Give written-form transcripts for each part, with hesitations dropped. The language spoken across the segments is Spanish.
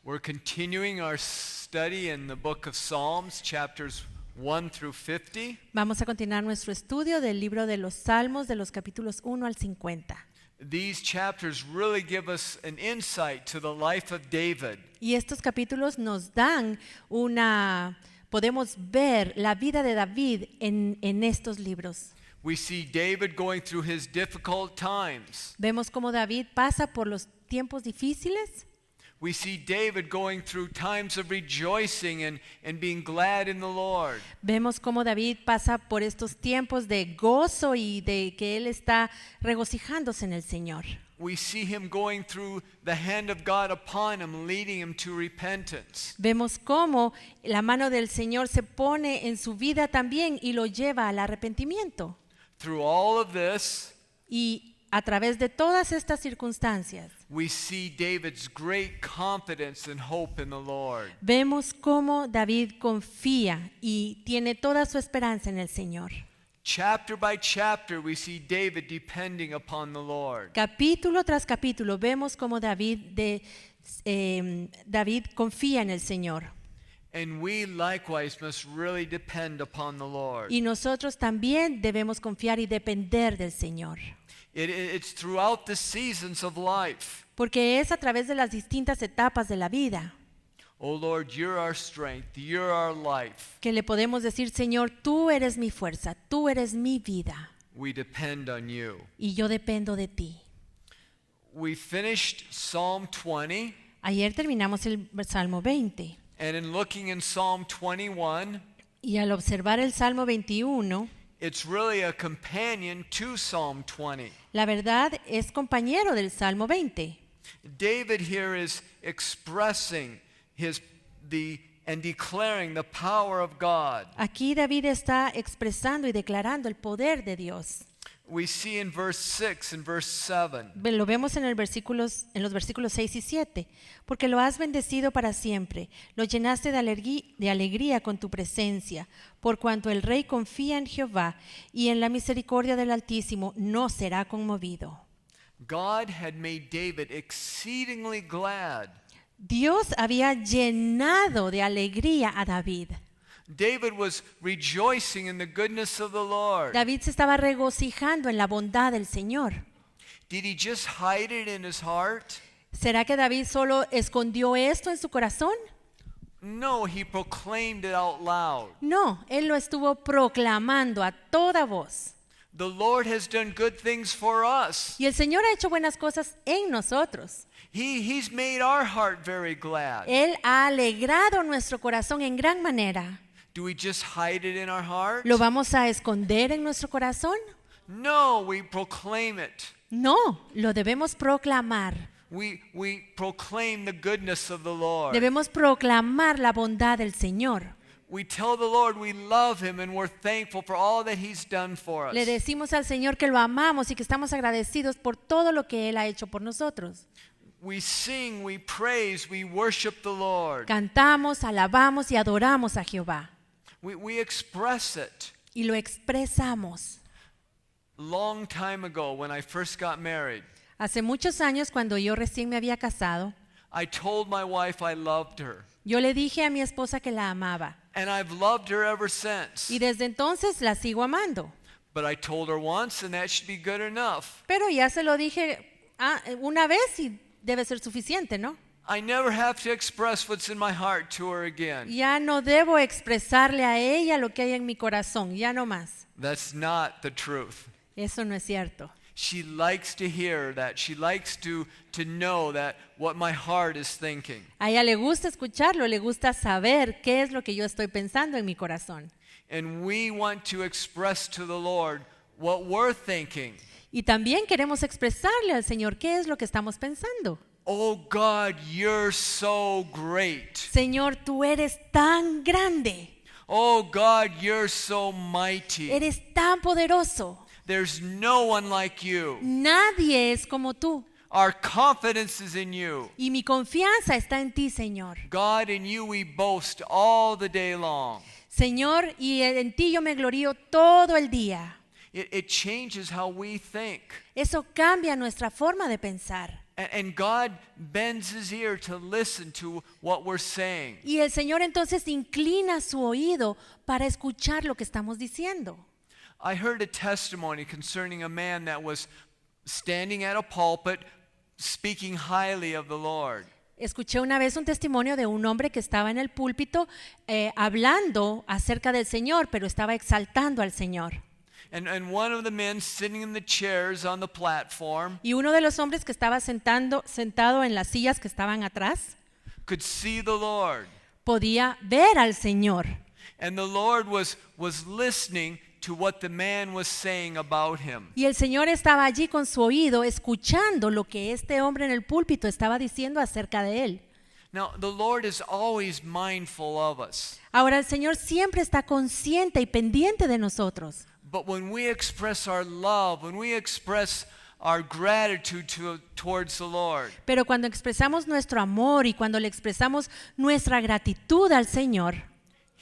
We're continuing our study in the book of Psalms, chapters 1 through 50. Vamos a continuar nuestro estudio del libro de los Salmos, de los capítulos 1 al 50. These chapters really give us an insight to the life of David. Y estos capítulos nos dan podemos ver la vida de David en estos libros. We see David going through his difficult times. Vemos cómo David pasa por los tiempos difíciles. We see David going through times of rejoicing and being glad in the Lord. Vemos cómo David pasa por estos tiempos de gozo y de que él está regocijándose en el Señor. We see him going through the hand of God upon him, leading him to repentance. Vemos cómo la mano del Señor se pone en su vida también y lo lleva al arrepentimiento. Through all of this, Y a través de todas estas circunstancias, we see David's great confidence and hope in the Lord. vemos cómo David confía y tiene toda su esperanza en el Señor. Chapter by chapter, we see David depending upon the Lord. Capítulo tras capítulo vemos cómo David confía en el Señor. And we likewise must really depend upon the Lord. Y nosotros también debemos confiar y depender del Señor. It's throughout the seasons of life. Porque es a través de las distintas etapas de la vida Oh Lord, you're our strength, you're our life. que le podemos decir, Señor, tú eres mi fuerza, tú eres mi vida We depend on you. y yo dependo de ti. We finished Psalm 20, Ayer terminamos el Salmo 20 and in looking in Psalm 21, y al observar el Salmo 21, it's really a companion to Psalm 20. la verdad es compañero del Salmo 20. David here is expressing and declaring the power of God. Aquí David está expresando y declarando el poder de Dios. We see in verse 6 and verse 7. Lo vemos en los versículos 6 y 7. Porque lo has bendecido para siempre, lo llenaste de alegría con tu presencia, por cuanto el rey confía en Jehová y en la misericordia del Altísimo no será conmovido. God had made David exceedingly glad. Dios había llenado de alegría a David. David was rejoicing in the goodness of the Lord. David se estaba regocijando en la bondad del Señor. Did he just hide it in his heart? ¿Será que David solo escondió esto en su corazón? No, he proclaimed it out loud. No, él lo estuvo proclamando a toda voz. The Lord has done good things for us. Y el Señor ha hecho buenas cosas en nosotros. He's made our heart very glad. Él ha alegrado nuestro corazón en gran manera. Do we just hide it in our heart? ¿Lo vamos a esconder en nuestro corazón? No, we proclaim it. No, lo debemos proclamar. We proclaim the goodness of the Lord. Debemos proclamar la bondad del Señor. We tell the Lord we love him and we're thankful for all that he's done for us. Le decimos al Señor que lo amamos y que estamos agradecidos por todo lo que Él ha hecho por nosotros. We sing, we praise, we worship the Lord. Cantamos, alabamos y adoramos a Jehová. We express it. Y lo expresamos. Long time ago when I first got married, Hace muchos años, cuando yo recién me había casado, I told my wife I loved her. yo le dije a mi esposa que la amaba. And I've loved her ever since. Y desde entonces la sigo amando. But I told her once and that should be good enough. Pero ya se lo dije una vez y debe ser suficiente, ¿no? I never have to express what's in my heart to her again. Ya no debo expresarle a ella lo que hay en mi corazón, ya no más. That's not the truth. Eso no es cierto. She likes to hear that. She likes to know that what my heart is thinking. A ella le gusta escucharlo, le gusta saber qué es lo que yo estoy pensando en mi corazón. And we want to express to the Lord what we're thinking. Y también queremos expresarle al Señor qué es lo que estamos pensando. Oh God, you're so great. Señor, tú eres tan grande. Oh God, you're so mighty. Eres tan poderoso. There's no one like you. Nadie es como tú. Our confidence is in you. Y mi confianza está en ti, Señor. God, in you we boast all the day long. Señor, y en ti yo me glorío todo el día. It changes how we think. Eso cambia nuestra forma de pensar. And God bends his ear to listen to what we're saying. Y el Señor entonces inclina su oído para escuchar lo que estamos diciendo. I heard a testimony concerning a man that was standing at a pulpit speaking highly of the Lord. Escuché una vez un testimonio de un hombre que estaba en el púlpito hablando acerca del Señor, pero estaba exaltando al Señor. And one of the men sitting in the chairs on the platform Y uno de los hombres que estaba sentado en las sillas que estaban atrás could see the Lord. podía ver al Señor. And the Lord was listening to what the man was saying about him. Y el Señor estaba allí con su oído escuchando lo que este hombre en el púlpito estaba diciendo acerca de él. Now, the Lord is always mindful of us. Ahora el Señor siempre está consciente y pendiente de nosotros. But when we express our love, when we express our gratitude towards the Lord, Pero cuando expresamos nuestro amor y cuando le expresamos nuestra gratitud al Señor,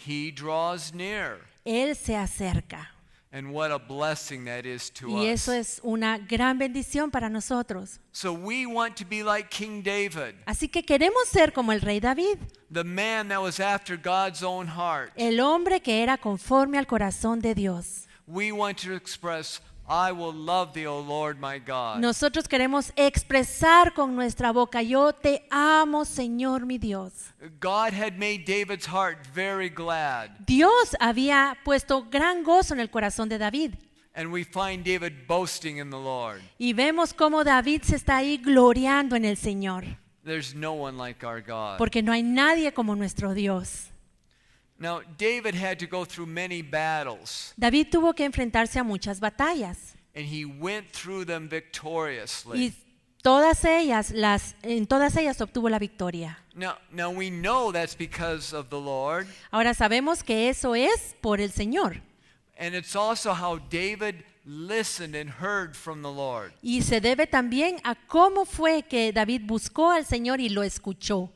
he draws near. Él se acerca. And what a blessing that is to Y eso us. es una gran bendición para nosotros. So we want to be like King David, Así que queremos ser como el rey David, the man that was after God's own heart. el hombre que era conforme al corazón de Dios. We want to express, I will love thee, O Lord my God. Nosotros queremos expresar con nuestra boca, yo te amo, Señor mi Dios. God had made David's heart very glad. Dios había puesto gran gozo en el corazón de David. And we find David boasting in the Lord. Y vemos cómo David se está ahí gloriando en el Señor. There's no one like our God. Porque no hay nadie como nuestro Dios. Now, David had to go through many battles, David tuvo que enfrentarse a muchas batallas. and he went through them victoriously. Y en todas ellas obtuvo la victoria. Now we know that's because of the Lord, Ahora sabemos que eso es por el Señor. and it's also how David listened and heard from the Lord. Y se debe también a cómo fue que David buscó al Señor y lo escuchó.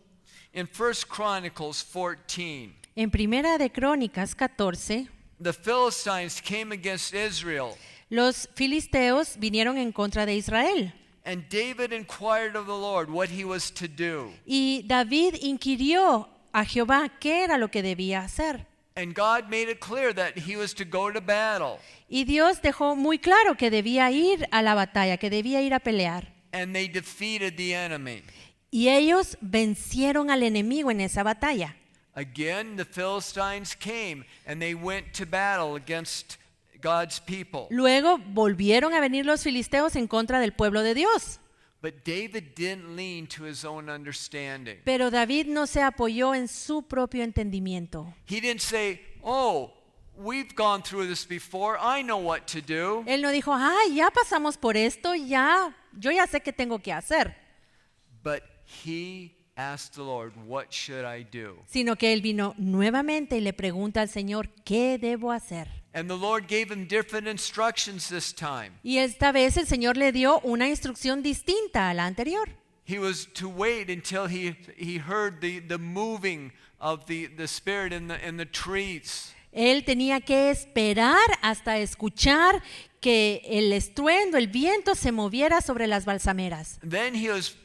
In 1 Chronicles 14, En Primera de Crónicas 14, the Philistines came against Israel, los filisteos vinieron en contra de Israel. and David inquired of the Lord what he was to do. Y David inquirió a Jehová qué era lo que debía hacer. And God made it clear that he was to go to battle. Y Dios dejó muy claro que debía ir a la batalla, que debía ir a pelear. And they defeated the enemy. Y ellos vencieron al enemigo en esa batalla. Again, the Philistines came and they went to battle against God's people. Luego volvieron a venir los filisteos en contra del pueblo de Dios. But David didn't lean to his own understanding. Pero David no se apoyó en su propio entendimiento. He didn't say, "Oh, we've gone through this before. I know what to do." Él no dijo, ay, ya pasamos por esto, yo ya sé qué tengo que hacer. But he asked the Lord, "What should I do?" Sino que él vino nuevamente y le pregunta al Señor, ¿qué debo hacer? And the Lord gave him different instructions this time. Y esta vez el Señor le dio una instrucción distinta a la anterior. He was to wait until he heard the moving of the Spirit in the trees. Él tenía que esperar hasta escuchar que el estruendo, el viento se moviera sobre las balsameras. Then he was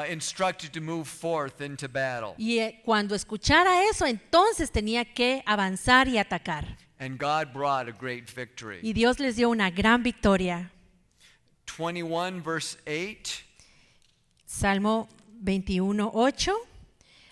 instructed to move forth into battle. Y cuando escuchara eso, entonces tenía que avanzar y atacar. And God brought a great victory. Y Dios les dio una gran victoria. 21 verse 8. Salmo 21:8.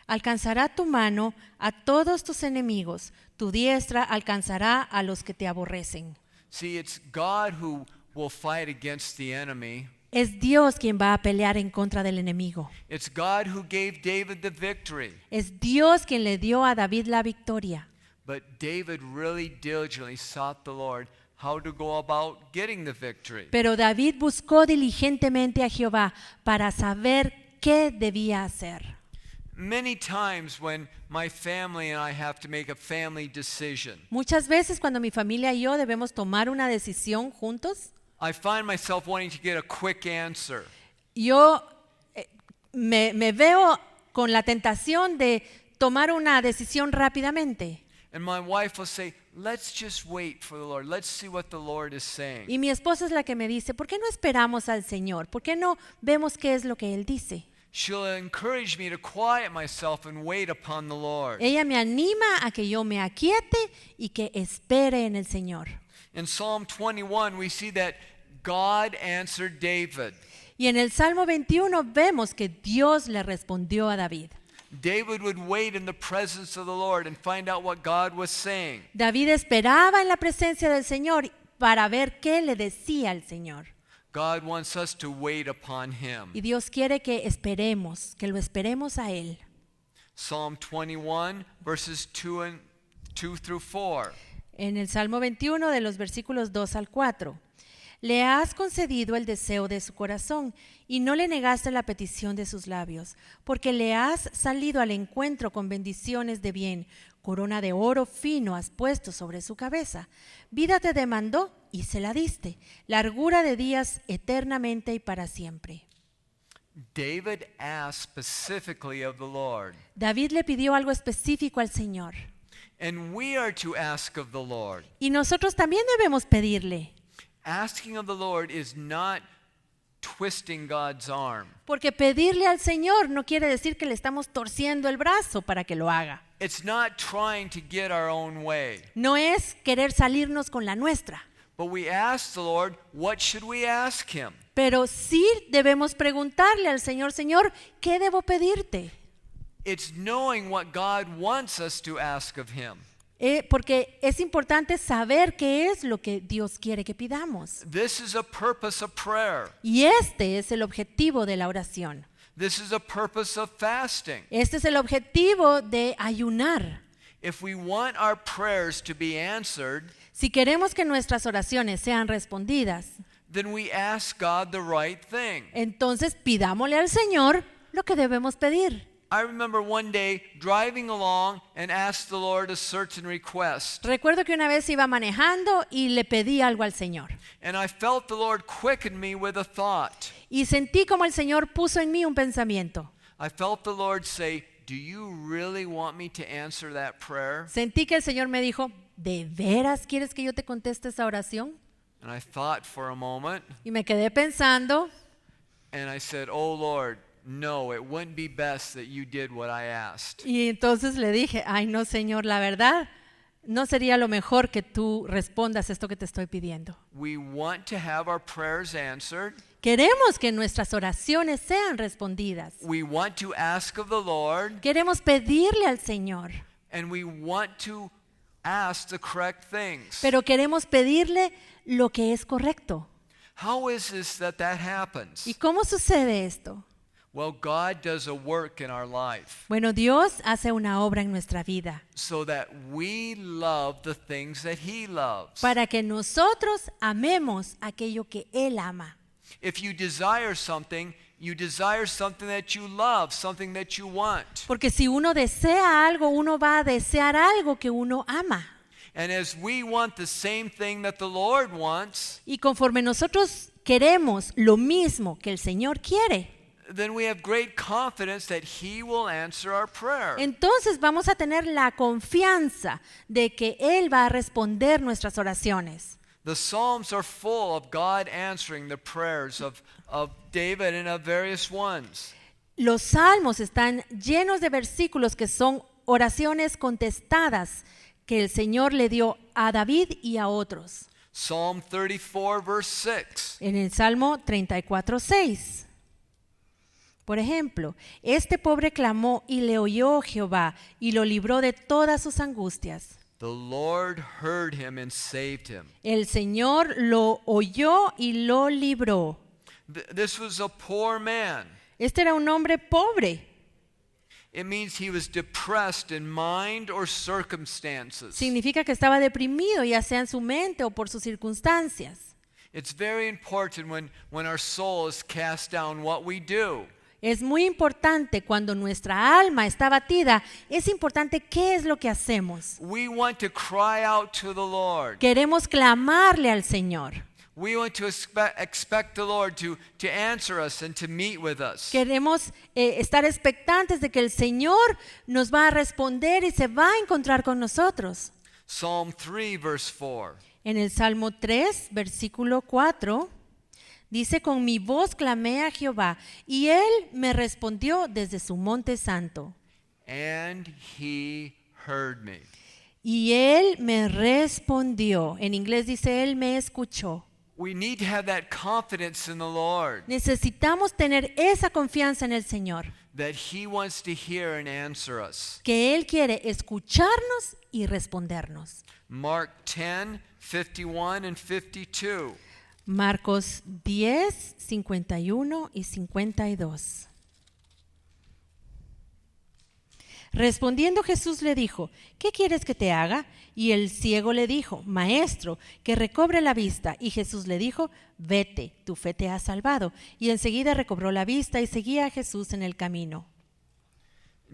Alcanzará tu mano a todos tus enemigos, tu diestra alcanzará a los que te aborrecen. See, it's God who will fight against the enemy. Es Dios quien va a pelear en contra del enemigo. It's God who gave David the victory. Es Dios quien le dio a David la victoria. But David really diligently sought the Lord how to go about getting the victory. Pero David buscó diligentemente a Jehová para saber qué debía hacer. Many times when my family and I have to make a family decision, Muchas veces cuando mi familia y yo debemos tomar una decisión juntos, I find myself wanting to get a quick answer. yo me veo con la tentación de tomar una decisión rápidamente. And my wife will say, let's just wait for the Lord. Let's see what the Lord is saying. Y mi esposa es la que me dice, ¿por qué no esperamos al Señor? ¿Por qué no vemos qué es lo que Él dice? She'll encourage me to quiet myself and wait upon the Lord. Ella me anima a que yo me aquiete y que espere en el Señor. In Psalm 21, we see that God answered David. Y en el Salmo 21 vemos que Dios le respondió a David. David would wait in the presence of the Lord and find out what God was saying. David esperaba en la presencia del Señor para ver qué le decía el Señor. God wants us to wait upon Him. Y Dios quiere que esperemos, que lo esperemos a Él. Psalm 21, verses 2 through 4. En el Salmo 21 de los versículos 2 al 4. Le has concedido el deseo de su corazón y no le negaste la petición de sus labios, porque le has salido al encuentro con bendiciones de bien. Corona de oro fino has puesto sobre su cabeza. Vida te demandó y se la diste. Largura de días eternamente y para siempre. David asked specifically of the Lord. David le pidió algo específico al Señor. And we are to ask of the Lord. Y nosotros también debemos pedirle. Asking of the Lord is not twisting God's arm. Porque pedirle al Señor no quiere decir que le estamos torciendo el brazo para que lo haga. It's not trying to get our own way. No es querer salirnos con la nuestra. But we ask the Lord, what should we ask Him? Pero sí debemos preguntarle al Señor, Señor, ¿qué debo pedirte? It's knowing what God wants us to ask of Him. Porque es importante saber qué es lo que Dios quiere que pidamos. This is a purpose of prayer. Y este es el objetivo de la oración. This is a purpose of fasting. Este es el objetivo de ayunar. If we want our prayers to be answered, Si queremos que nuestras oraciones sean respondidas, then we ask God the right thing. entonces pidámosle al Señor lo que debemos pedir. I remember one day driving along and asked the Lord a certain request. Recuerdo que una vez iba manejando y le pedí algo al Señor. And I felt the Lord quicken me with a thought. Y sentí como el Señor puso en mí un pensamiento. I felt the Lord say, do you really want me to answer that prayer? Sentí que el Señor me dijo, ¿de veras quieres que yo te conteste esa oración? And I thought for a moment, Y me quedé pensando and I said, oh Lord, no, it wouldn't be best that you did what I asked. y entonces le dije, ay no Señor, la verdad, no sería lo mejor que tú respondas esto que te estoy pidiendo. We want to have our prayers answered. Queremos que nuestras oraciones sean respondidas. We want to ask of the Lord, Queremos pedirle al Señor, and we want to ask the correct things. pero queremos pedirle lo que es correcto. How is this that happens? ¿Y cómo sucede esto? Well, God does a work in our life Bueno, Dios hace una obra en nuestra vida so that we love the things that He loves. para que nosotros amemos aquello que Él ama. If you desire something that you love, something that you want. Porque si uno desea algo, uno va a desear algo que uno ama. And as we want the same thing that the Lord wants, Y conforme nosotros queremos lo mismo que el Señor quiere, then we have great confidence that He will answer our prayer. entonces vamos a tener la confianza de que Él va a responder nuestras oraciones. The Psalms are full of God answering the prayers of David and of various ones. Los salmos están llenos de versículos que son oraciones contestadas que el Señor le dio a David y a otros. Psalm 34, verse 6. En el Salmo 34:6. Por ejemplo, este pobre clamó y le oyó Jehová y lo libró de todas sus angustias. The Lord heard him and saved him. El Señor lo oyó y lo libró. This was a poor man. Este era un hombre pobre. It means he was depressed in mind or circumstances. Significa que estaba deprimido, ya sea en su mente o por sus circunstancias. It's very important when our soul is cast down what we do. Es muy importante cuando nuestra alma está batida, es importante qué es lo que hacemos. We want to cry out to the Lord. Queremos clamarle al Señor. We want to expect the Lord to answer us and to meet with us. Queremos estar expectantes de que el Señor nos va a responder y se va a encontrar con nosotros. Psalm 3, verse 4. En el Salmo 3, versículo 4, dice: con mi voz clamé a Jehová, y Él me respondió desde su monte santo. And he heard me. Y Él me respondió. En inglés dice: Él me escuchó. We need to have that confidence in the Lord Necesitamos tener esa confianza en el Señor, that he wants to hear and answer us. que Él quiere escucharnos y respondernos. Mark 10, 51 and 52. Marcos 10, 51 y 52. Respondiendo Jesús le dijo: ¿qué quieres que te haga? Y el ciego le dijo: Maestro, que recobre la vista. Y Jesús le dijo: vete, tu fe te ha salvado. Y enseguida recobró la vista y seguía a Jesús en el camino.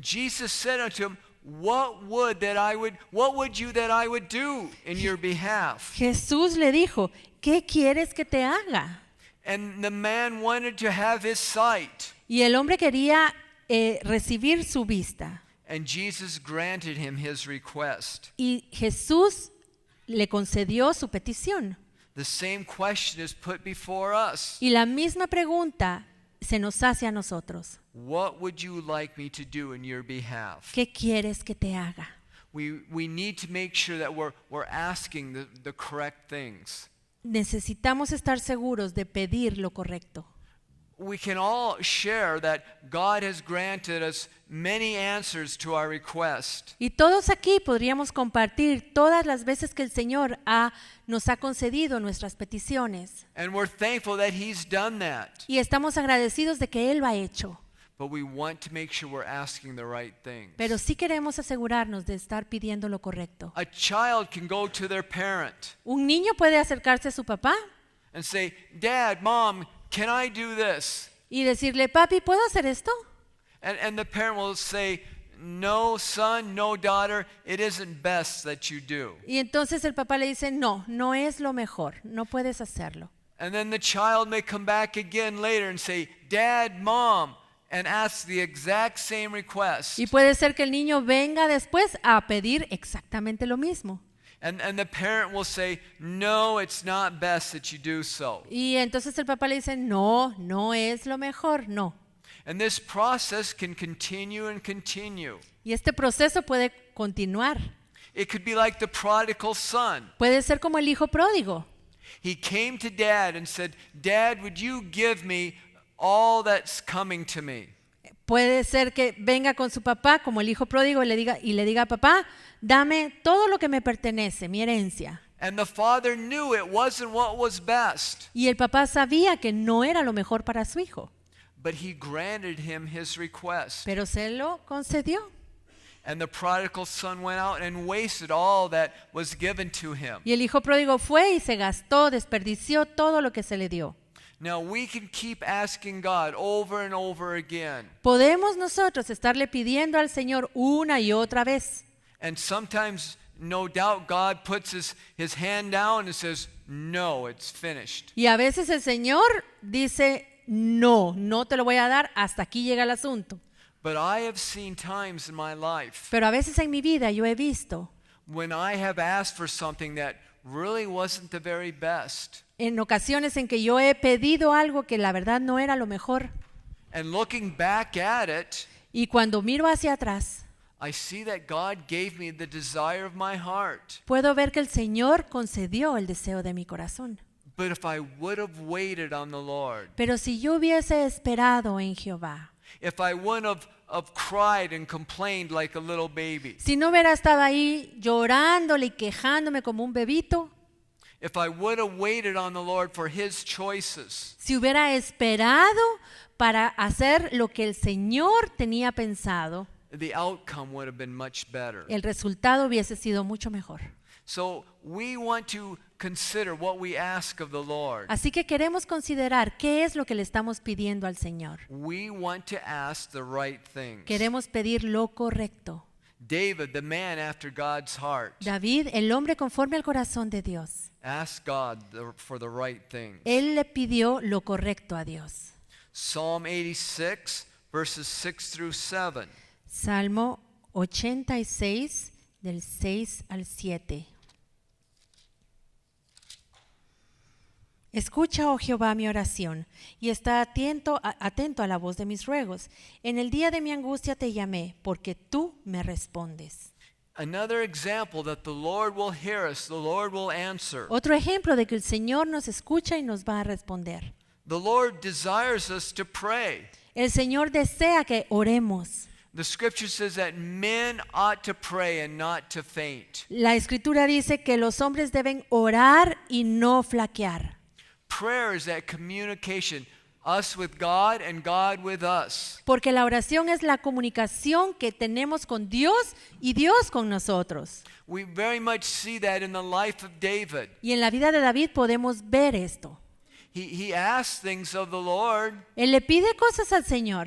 Jesus said unto him, what would you that I would do in your behalf? Jesús le dijo: ¿qué quieres que te haga? And the man wanted to have his sight. Y el hombre quería recibir su vista. And Jesus granted him his request. Y Jesús le concedió su petición. The same question is put before us. Y la misma pregunta se nos hace a nosotros: What would you like me to do in your behalf? ¿qué quieres que te haga? We need to make sure that we're asking the correct things. Necesitamos estar seguros de pedir lo correcto. We can all share that God has granted us many answers to our request. Y todos aquí podríamos compartir todas las veces que el Señor nos ha concedido nuestras peticiones. And we're thankful that He's done that. Y estamos agradecidos de que Él lo ha hecho. But we want to make sure we're asking the right things. Pero sí queremos asegurarnos de estar pidiendo lo correcto. A child can go to their parent Un niño puede acercarse a su papá and say, Dad, Mom, can I do this? y decirle: papi, ¿puedo hacer esto? And the parent will say, no, son, no, daughter, it isn't best that you do. Y entonces el papá le dice: no, no es lo mejor, no puedes hacerlo. And then the child may come back again later and say, Dad, Mom, and ask the exact same request. Y puede ser que el niño venga después a pedir exactamente lo mismo. And the parent will say, no, it's not best that you do so. Y entonces el papá le dice: no, no es lo mejor, no. And this process can continue and continue. Y este proceso puede continuar. It could be like the prodigal son. Puede ser como el hijo pródigo. He came to Dad and said, Dad, would you give me all that's coming to me? Puede ser que venga con su papá como el hijo pródigo y le diga: papá, dame todo lo que me pertenece, mi herencia. And the father knew it wasn't what was best, Y el papá sabía que no era lo mejor para su hijo, but he granted him his request. pero se lo concedió. And the prodigal son went out and wasted all that was given to him. Y el hijo pródigo fue y se gastó, desperdició todo lo que se le dio. Now we can keep asking God over and over again. Podemos nosotros estarle pidiendo al Señor una y otra vez. And sometimes, no doubt, God puts his hand down and says, no, it's finished. Y a veces el Señor dice: no, no te lo voy a dar, hasta aquí llega el asunto. But I have seen times in my life Pero a veces en mi vida yo he visto, when I have asked for something that really wasn't the very best. en ocasiones en que yo he pedido algo que la verdad no era lo mejor. And looking back at it, Y cuando miro hacia atrás, I see that God gave me the desire of my heart. puedo ver que el Señor concedió el deseo de mi corazón. But if I would have waited on the Lord, Pero si yo hubiese esperado en Jehová, if I wouldn't have cried and complained like a little baby, si no hubiera estado ahí llorándole y quejándome como un bebito, if I would have waited on the Lord for His choices, si hubiera esperado para hacer lo que el Señor tenía pensado, the outcome would have been much better. el resultado hubiese sido mucho mejor. So we want to consider what we ask of the Lord. Así que queremos considerar qué es lo que le estamos pidiendo al Señor. We want to ask the right things. Queremos pedir lo correcto. David, the man after God's heart, David, el hombre conforme al corazón de Dios, asked God for the right things. él le pidió lo correcto a Dios. Psalm 86, verses 6 through 7. Salmo 86, del 6 al 7. Escucha, oh Jehová, mi oración, y está atento a la voz de mis ruegos. En el día de mi angustia te llamé, porque tú me respondes. Another example that the Lord will hear us, the Lord will answer. Otro ejemplo de que el Señor nos escucha y nos va a responder. The Lord desires us to pray. El Señor desea que oremos. The scripture says that men ought to pray and not to faint. La Escritura dice que los hombres deben orar y no flaquear. Prayer is that communication, us with God and God with us. Porque la oración es la comunicación que tenemos con Dios y Dios con nosotros. We very much see that in the life of David. Y en la vida de David podemos ver esto. He asked things of the Lord, Él le pide cosas al Señor,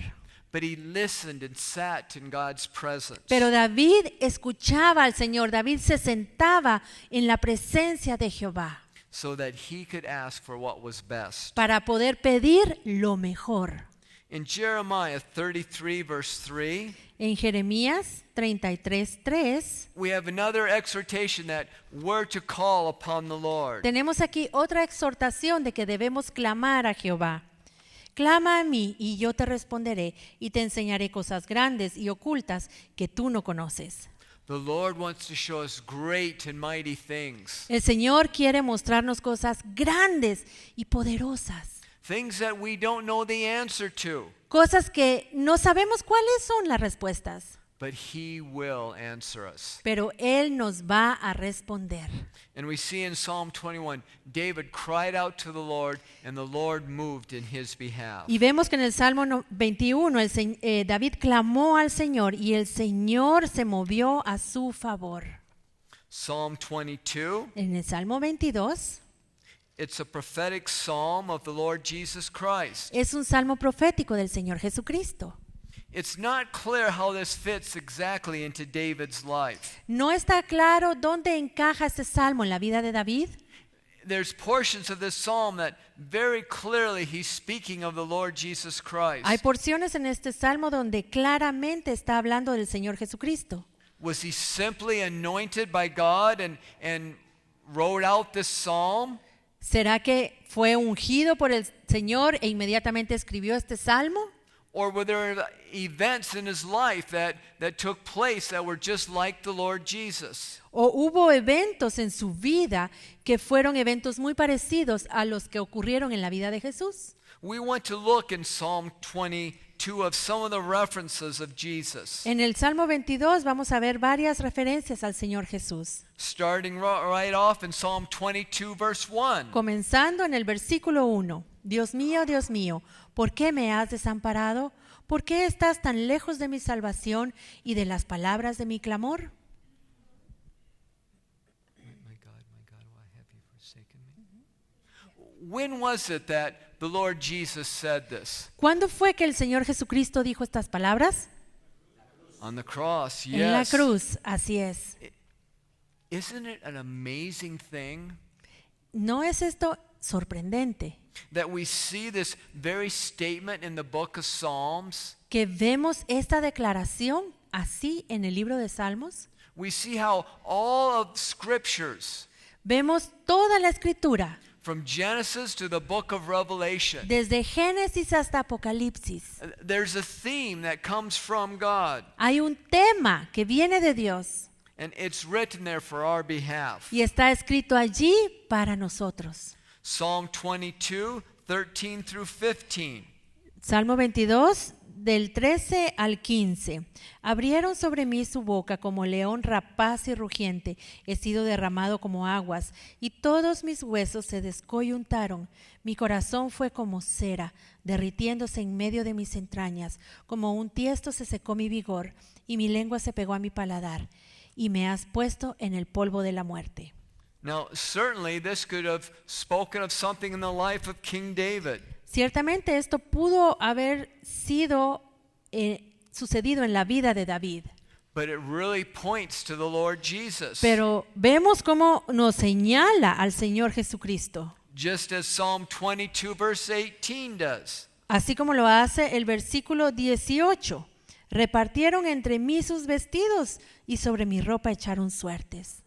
but he listened and sat in God's presence. pero David escuchaba al Señor. David se sentaba en la presencia de Jehová So that he could ask for what was best. para poder pedir lo mejor. In Jeremiah 33, verse 3, En Jeremías 33:3 we have another exhortation that we're to call upon the Lord. tenemos aquí otra exhortación de que debemos clamar a Jehová. Clama a mí y yo te responderé y te enseñaré cosas grandes y ocultas que tú no conoces. The Lord wants to show us great and mighty things. El Señor quiere mostrarnos cosas grandes y poderosas. Things that we don't know the answer to, Cosas que no sabemos cuáles son las respuestas, but he will answer us. pero Él nos va a responder. And we see in Psalm 21, David cried out to the Lord, and the Lord moved in his behalf. Y vemos que en el Salmo 21 David clamó al Señor y el Señor se movió a su favor. Psalm 22, En el Salmo 22 it's a prophetic psalm of the Lord Jesus Christ. es un salmo profético del Señor Jesucristo. It's not clear how this fits exactly into David's life. No está claro dónde encaja este salmo en la vida de David. There's portions of this psalm that very clearly he's speaking of the Lord Jesus Christ. Hay porciones en este salmo donde claramente está hablando del Señor Jesucristo. Was he simply anointed by God and wrote out this psalm? ¿Será que fue ungido por el Señor e inmediatamente escribió este salmo? Or were there events in his life that took place that were just like the Lord Jesus? ¿O hubo eventos en su vida que fueron eventos muy parecidos a los que ocurrieron en la vida de Jesús? We want to look in Psalm 22 of some of the references of Jesus. En el Salmo 22 vamos a ver varias referencias al Señor Jesús. Starting right off in Psalm 22 verse 1. Comenzando en el versículo 1. Dios mío, ¿por qué me has desamparado? ¿Por qué estás tan lejos de mi salvación y de las palabras de mi clamor? My God, why have you forsaken me? When was it that the Lord Jesus said this? ¿Cuándo fue que el Señor Jesucristo dijo estas palabras? On the cross, yes. En la cruz, así es. Isn't it an amazing thing ¿No es esto sorprendente? that we see this very statement in the book of Psalms? Que vemos esta declaración así en el libro de Salmos. We see how all of scriptures, Vemos toda la escritura, from Genesis to the book of Revelation, desde Génesis hasta Apocalipsis. there's a theme that comes from God, Hay un tema que viene de Dios and it's written there for our behalf. y está escrito allí para nosotros. Psalm 22, 13 through 15. Salmo 22, del 13 al 15. Abrieron sobre mí su boca como león rapaz y rugiente. He sido derramado como aguas, y todos mis huesos se descoyuntaron. Mi corazón fue como cera, derritiéndose en medio de mis entrañas. Como un tiesto se secó mi vigor, y mi lengua se pegó a mi paladar. Y me has puesto en el polvo de la muerte. Now, certainly this could have spoken of something in the life of King David. Ciertamente esto pudo haber sido sucedido en la vida de David. But it really points to the Lord Jesus. Pero vemos cómo nos señala al Señor Jesucristo, Just as Psalm 22 verse 18 does. así como lo hace el versículo 18. Repartieron entre mí sus vestidos y sobre mi ropa echaron suertes.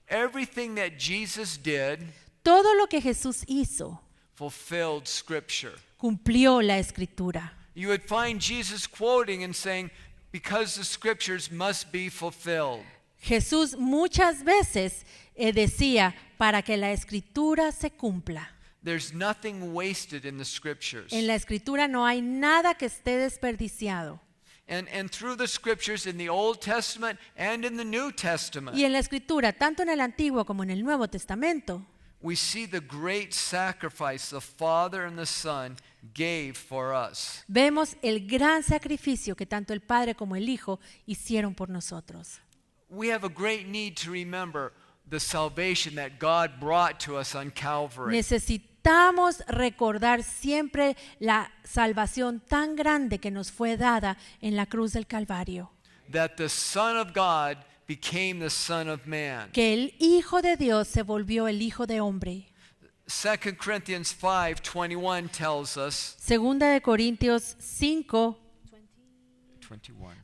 Everything that Jesus did Todo lo que Jesús hizo fulfilled Scripture. cumplió la Escritura. You would find Jesus quoting and saying, because the Scriptures must be fulfilled. Jesús muchas veces decía, para que la Escritura se cumpla. There's nothing wasted in the Scriptures. En la Escritura no hay nada que esté desperdiciado. And through the Scriptures in the Old Testament and in the New Testament, Y en la Escritura, tanto en el Antiguo como en el Nuevo Testamento, we see the great sacrifice the Father and the Son gave for us. vemos el gran sacrificio que tanto el Padre como el Hijo hicieron por nosotros. We have a great need to remember the salvation that God brought to us on Calvary. Necesitamos recordar siempre la salvación tan grande que nos fue dada en la cruz del Calvario. That the Son of God became the Son of Man. Que el Hijo de Dios se volvió el Hijo de hombre. 2 Corinthians 5:21 tells us, Segunda de Corintios 5,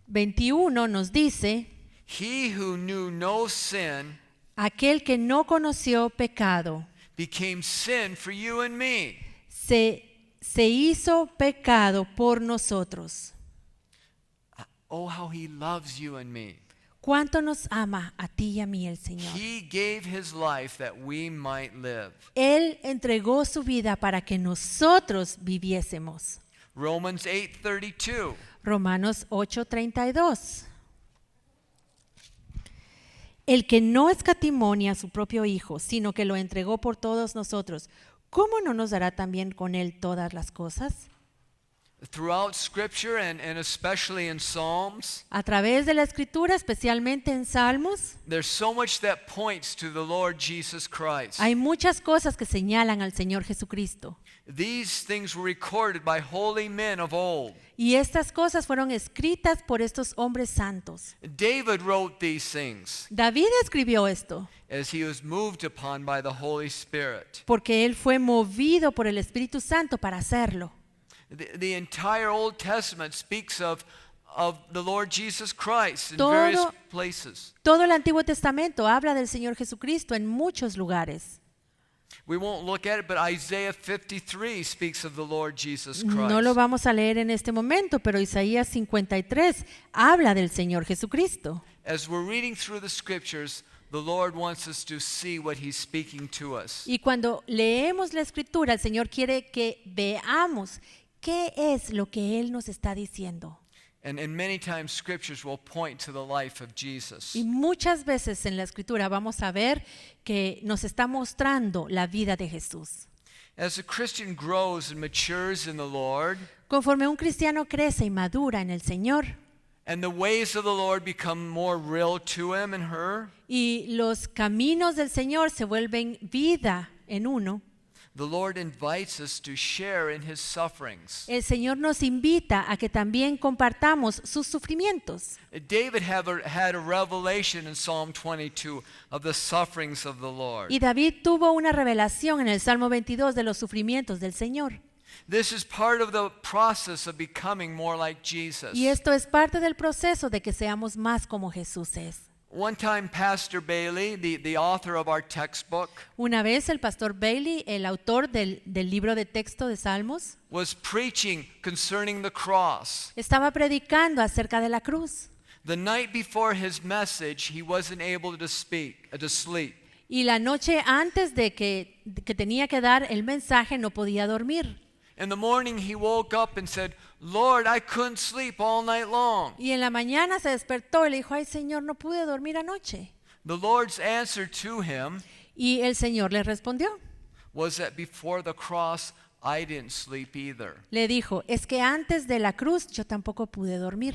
21 nos dice, He who knew no sin aquel que no conoció pecado became sin for you and me. se hizo pecado por nosotros. Oh, how he loves you and me. ¿Cuánto nos ama a ti y a mí el Señor? He gave his life that we might live. Él entregó su vida para que nosotros viviésemos. Romans 8:32. Romanos 8:32. El que no escatimó ni a su propio Hijo, sino que lo entregó por todos nosotros, ¿cómo no nos dará también con él todas las cosas? Throughout Scripture and especially in Psalms, A través de la Escritura, especialmente en Salmos, there's so much that points to the Lord Jesus Christ. hay muchas cosas que señalan al Señor Jesucristo. These things were recorded by holy men of old. Y estas cosas fueron escritas por estos hombres santos. David wrote these things David escribió esto as he was moved upon by the Holy Spirit. porque él fue movido por el Espíritu Santo para hacerlo. The entire Old Testament speaks of the Lord Jesus Christ in Todo- various places. Todo el Antiguo Testamento habla del Señor Jesucristo en muchos lugares. We won't look at it, but Isaiah 53 speaks of the Lord Jesus Christ. No lo vamos a leer en este momento, pero Isaías 53 habla del Señor Jesucristo. As we're reading through the Scriptures, the Lord wants us to see what He's speaking to us. Y cuando leemos la Escritura, el Señor quiere que veamos qué es lo que Él nos está diciendo. And many times Scriptures will point to the life of Jesus. Y muchas veces en la Escritura vamos a ver que nos está mostrando la vida de Jesús. As a Christian grows and matures in the Lord, Conforme un cristiano crece y madura en el Señor, and the ways of the Lord become more real to him and her, y los caminos del Señor se vuelven vida en uno, the Lord invites us to share in His sufferings. el Señor nos invita a que también compartamos sus sufrimientos. David had a revelation in Psalm 22 of the sufferings of the Lord. Y David tuvo una revelación en el Salmo 22 de los sufrimientos del Señor. This is part of the process of becoming more like Jesus. Y esto es parte del proceso de que seamos más como Jesús es. One time, Pastor Bailey, the author of our textbook, Una vez el pastor Bailey, el autor del libro de texto de Salmos, was preaching concerning the cross. estaba predicando acerca de la cruz. The night before his message, he wasn't able to sleep. Y la noche antes de que tenía que dar el mensaje no podía dormir. In the morning, he woke up and said, Lord, I couldn't sleep all night long. Y en la mañana se despertó y le dijo, ay Señor, no pude dormir anoche. The Lord's answer to him Y el Señor le respondió. was that before the cross, I didn't sleep either. Le dijo, es que antes de la cruz yo tampoco pude dormir.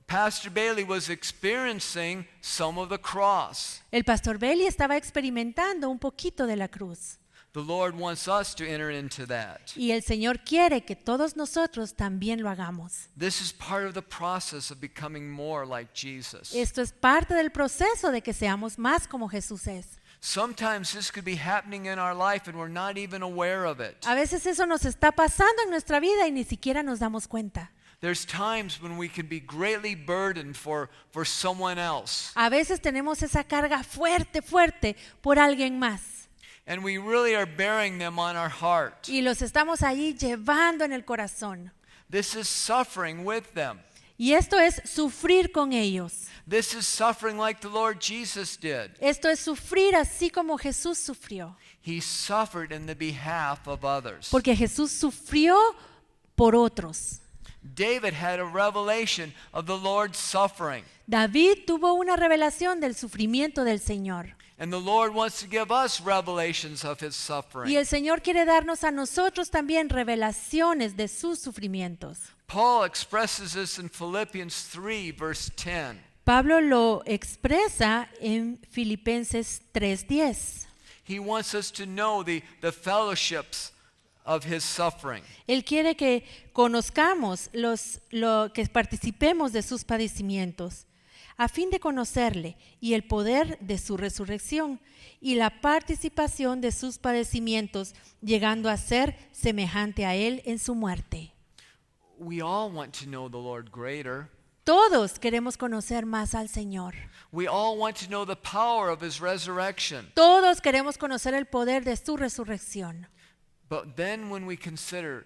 Pastor Bailey was experiencing some of the cross. El pastor Bailey estaba experimentando un poquito de la cruz. The Lord wants us to enter into that. Y el Señor quiere que todos nosotros también lo hagamos. This is part of the process of becoming more like Jesus. Esto es parte del proceso de que seamos más como Jesús es. Sometimes this could be happening in our life and we're not even aware of it. A veces eso nos está pasando en nuestra vida y ni siquiera nos damos cuenta. There's times when we can be greatly burdened for someone else. A veces tenemos esa carga fuerte, fuerte por alguien más. And we really are bearing them on our heart. Y los estamos ahí llevando en el corazón. This is suffering with them. Y esto es sufrir con ellos. This is suffering like the Lord Jesus did. Esto es sufrir así como Jesús sufrió. He suffered in the behalf of others. Porque Jesús sufrió por otros. David had a revelation of the Lord's suffering. David tuvo una revelación del sufrimiento del Señor. And the Lord wants to give us revelations of his Y suffering. el Señor quiere darnos a nosotros también revelaciones de sus sufrimientos. Paul expresses this in Philippians 3, verse 10. Pablo lo expresa en Filipenses 3:10. He wants us to know the fellowships of his suffering. Él quiere que conozcamos que participemos de sus padecimientos, a fin de conocerle y el poder de su resurrección y la participación de sus padecimientos, llegando a ser semejante a él en su muerte. We all want to know the Lord greater. Todos queremos conocer más al Señor. We all want to know the power of his resurrection. Todos queremos conocer el poder de su resurrección. But then when we consider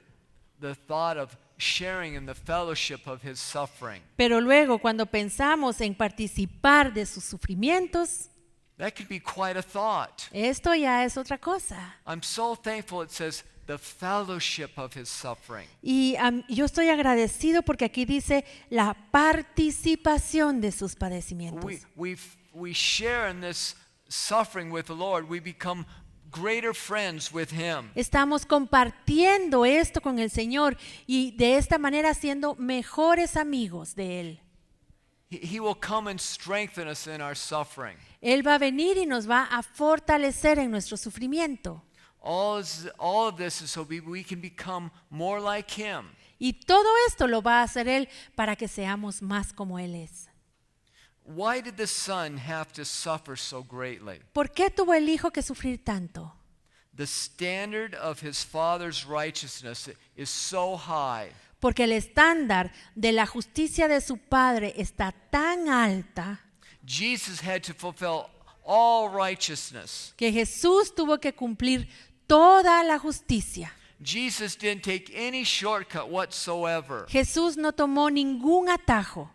the thought of sharing in the fellowship of his suffering, Pero luego, cuando pensamos en participar de sus sufrimientos, that could be quite a thought. esto ya es otra cosa. I'm so thankful it says the fellowship of his suffering. Y yo estoy agradecido porque aquí dice la participación de sus padecimientos. We share in this suffering with the Lord. We become greater friends with him. Estamos compartiendo esto con el Señor y de esta manera siendo mejores amigos de Él. He will come and strengthen us in our suffering. Él va a venir y nos va a fortalecer en nuestro sufrimiento. All of this is so we can become more like him. Y todo esto lo va a hacer Él para que seamos más como Él es. Why did the Son have to suffer so greatly? ¿Por qué tuvo el Hijo que sufrir tanto? The standard of his Father's righteousness is so high Porque el estándar de la justicia de su Padre está tan alta Jesus had to fulfill all righteousness. que Jesús tuvo que cumplir toda la justicia. Jesus didn't take any shortcut whatsoever. Jesús no tomó ningún atajo.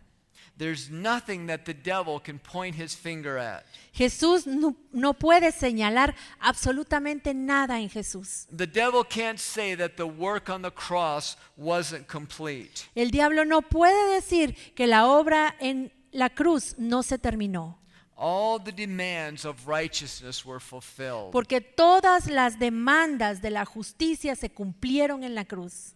There's nothing that the devil can point his finger at. Jesús no puede señalar absolutamente nada en Jesús. The devil can't say that the work on the cross wasn't complete. El diablo no puede decir que la obra en la cruz no se terminó, All the demands of righteousness were fulfilled. porque todas las demandas de la justicia se cumplieron en la cruz.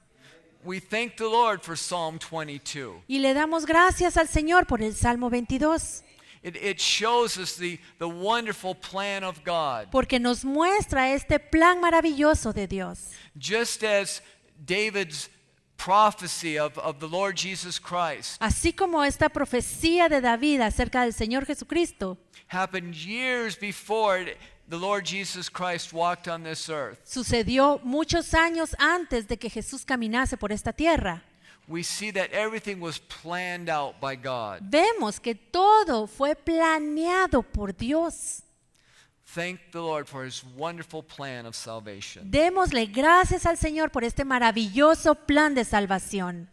We thank the Lord for Psalm 22. Y le damos gracias al Señor por el Salmo 22, It shows us the wonderful plan of God. porque nos muestra este plan maravilloso de Dios. Just as David's prophecy of the Lord Jesus Christ Así como esta profecía de David acerca del Señor Jesucristo happened years before the Lord Jesus Christ walked on this earth. sucedió muchos años antes de que Jesús caminase por esta tierra. We see that everything was planned out by God. Vemos que todo fue planeado por Dios. Thank the Lord for his wonderful plan of salvation. Démosle gracias al Señor por este maravilloso plan de salvación.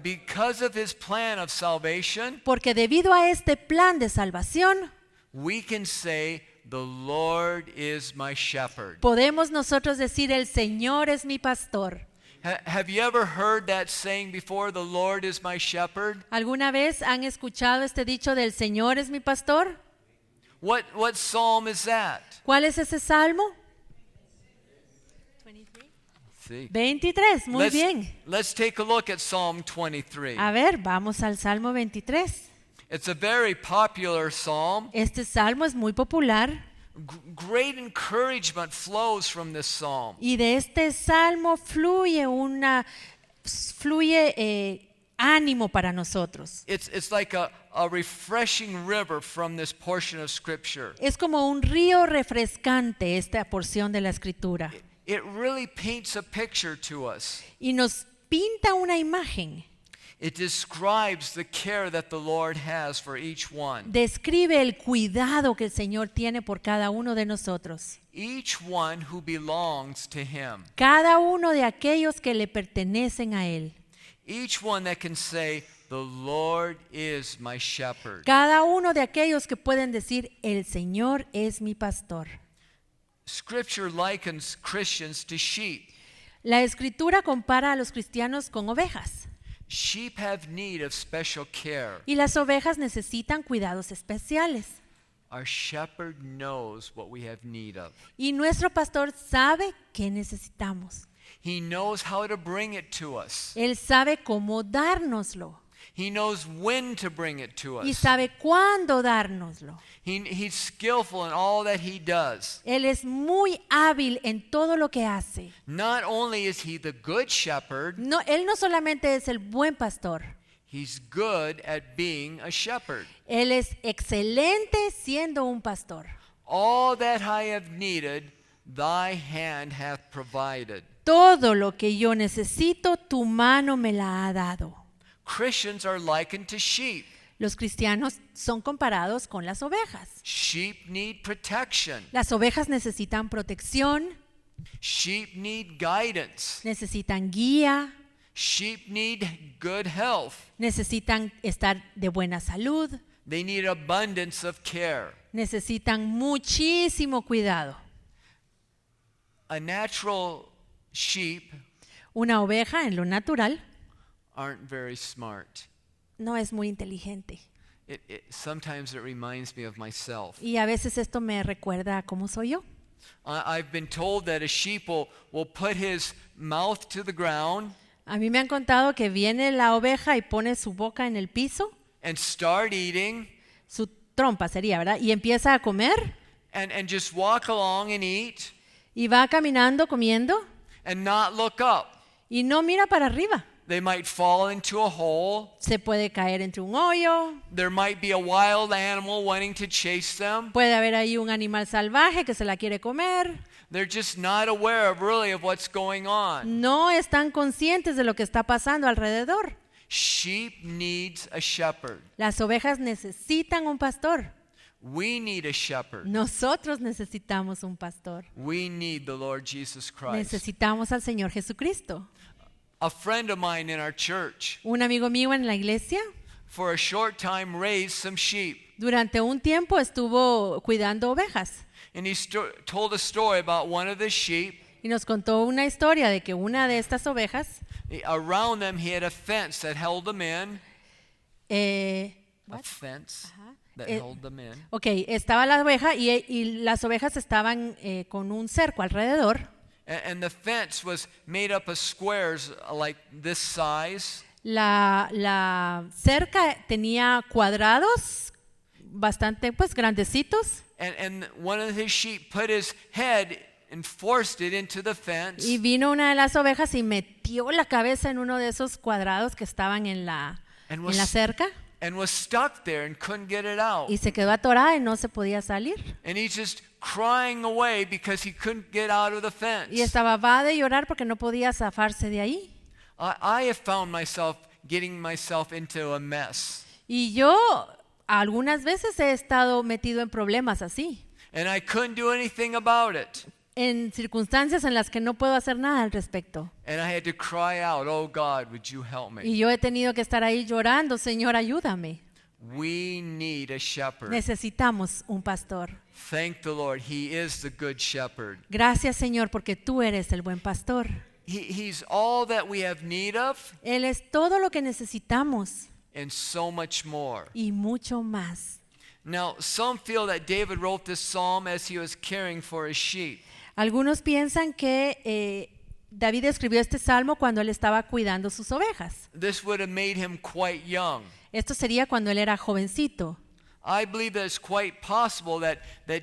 Because of his plan of salvation, Porque debido a este plan de salvación, we can say, "The Lord is my shepherd." podemos nosotros decir, el Señor es mi pastor. Have you ever heard that saying before, "The Lord is my shepherd"? ¿Alguna vez han escuchado este dicho del Señor es mi pastor? What psalm is that? ¿Cuál es ese salmo? See. 23, muy bien. Let's take a look at Psalm 23. A ver, vamos al Salmo 23. It's a very popular psalm. Este salmo es muy popular. Great encouragement flows from this psalm. Y de este salmo fluye ánimo para nosotros. It's like a refreshing river from this portion of Scripture. Es como un río refrescante esta porción de la Escritura. It really paints a picture to us. Y nos pinta una imagen. It describes the care that the Lord has for each one. Describe el cuidado que el Señor tiene por cada uno de nosotros. Each one who belongs to Him. Cada uno de aquellos que le pertenecen a Él. Each one that can say, "The Lord is my shepherd." Cada uno de aquellos que pueden decir, el Señor es mi pastor. Scripture likens Christians to sheep. La Escritura compara a los cristianos con ovejas. Sheep have need of special care. Y las ovejas necesitan cuidados especiales. Our shepherd knows what we have need of. Y nuestro pastor sabe qué necesitamos. He knows how to bring it to us. Él sabe cómo dárnoslo. He knows when to bring it to Y us. sabe cuándo dárnoslo. He's skillful in all that he does. Él es muy hábil en todo lo que hace. Not only is he the good shepherd, No, él no solamente es el buen pastor. he's good at being a shepherd. Él es excelente siendo un pastor. All that I have needed, thy hand hath provided. Todo lo que yo necesito, tu mano me la ha dado. Christians are likened to sheep. Los cristianos son comparados con las ovejas. Sheep need protection. Las ovejas necesitan protección, Sheep need guidance. necesitan guía, Sheep need good health. necesitan estar de buena salud, They need abundance of care. necesitan muchísimo cuidado. A natural sheep Una oveja en lo natural aren't very smart. no es muy inteligente. Sometimes it reminds me of myself. Y a veces esto me recuerda a cómo soy yo. I've been told that a sheep will put his mouth to the ground A mí me han contado que viene la oveja y pone su boca en el piso, and start eating su trompa sería, ¿verdad? Y empieza a comer and just walk along and eat y va caminando, comiendo and not look up. y no mira para arriba. They might fall into a hole. Se puede caer entre un hoyo, There might be a wild animal wanting to chase them. puede haber ahí un animal salvaje que se la quiere comer. They're just not aware of really of what's going on. No están conscientes de lo que está pasando alrededor. Sheep needs a shepherd. Las ovejas necesitan un pastor. We need a shepherd. Nosotros necesitamos un pastor. We need the Lord Jesus Christ. Necesitamos al Señor Jesucristo. A friend of mine in our church, Un amigo mío en la iglesia for a short time, raised some sheep. durante un tiempo estuvo cuidando ovejas And he told a story about one of the sheep. y nos contó una historia de que una de estas ovejas Around them, he had a fence that held them in. A what? fence that Eh, held them in. Ok, estaba la oveja y las ovejas estaban con un cerco alrededor. And the fence was made up of squares like this size. La cerca tenía cuadrados bastante pues grandecitos And one of his sheep put his head and forced it into the fence. y vino una de las ovejas y metió la cabeza en uno de esos cuadrados que estaban en la cerca And was stuck there and couldn't get it out. y se quedó atorada y no se podía salir. And he's just crying away because he couldn't get out of the fence. Y estaba va de llorar porque no podía zafarse de ahí. I have found myself getting myself into a mess. Y yo algunas veces he estado metido en problemas así, And I couldn't do anything about it. en circunstancias en las que no puedo hacer nada al respecto. And I had to cry out, "Oh God, would you help me?" Y yo he tenido que estar ahí llorando, Señor, ayúdame. We need a shepherd. Necesitamos un pastor. Thank the Lord. He is the good shepherd. Gracias, Señor, porque tú eres el buen pastor. He's all that we have need of Él es todo lo que necesitamos and so much more. y mucho más. Now, some feel that David wrote this psalm as he was caring for his sheep. Algunos piensan que David escribió este salmo cuando él estaba cuidando sus ovejas. This would have made him quite young. Esto sería cuando él era jovencito. I believe that it's quite possible that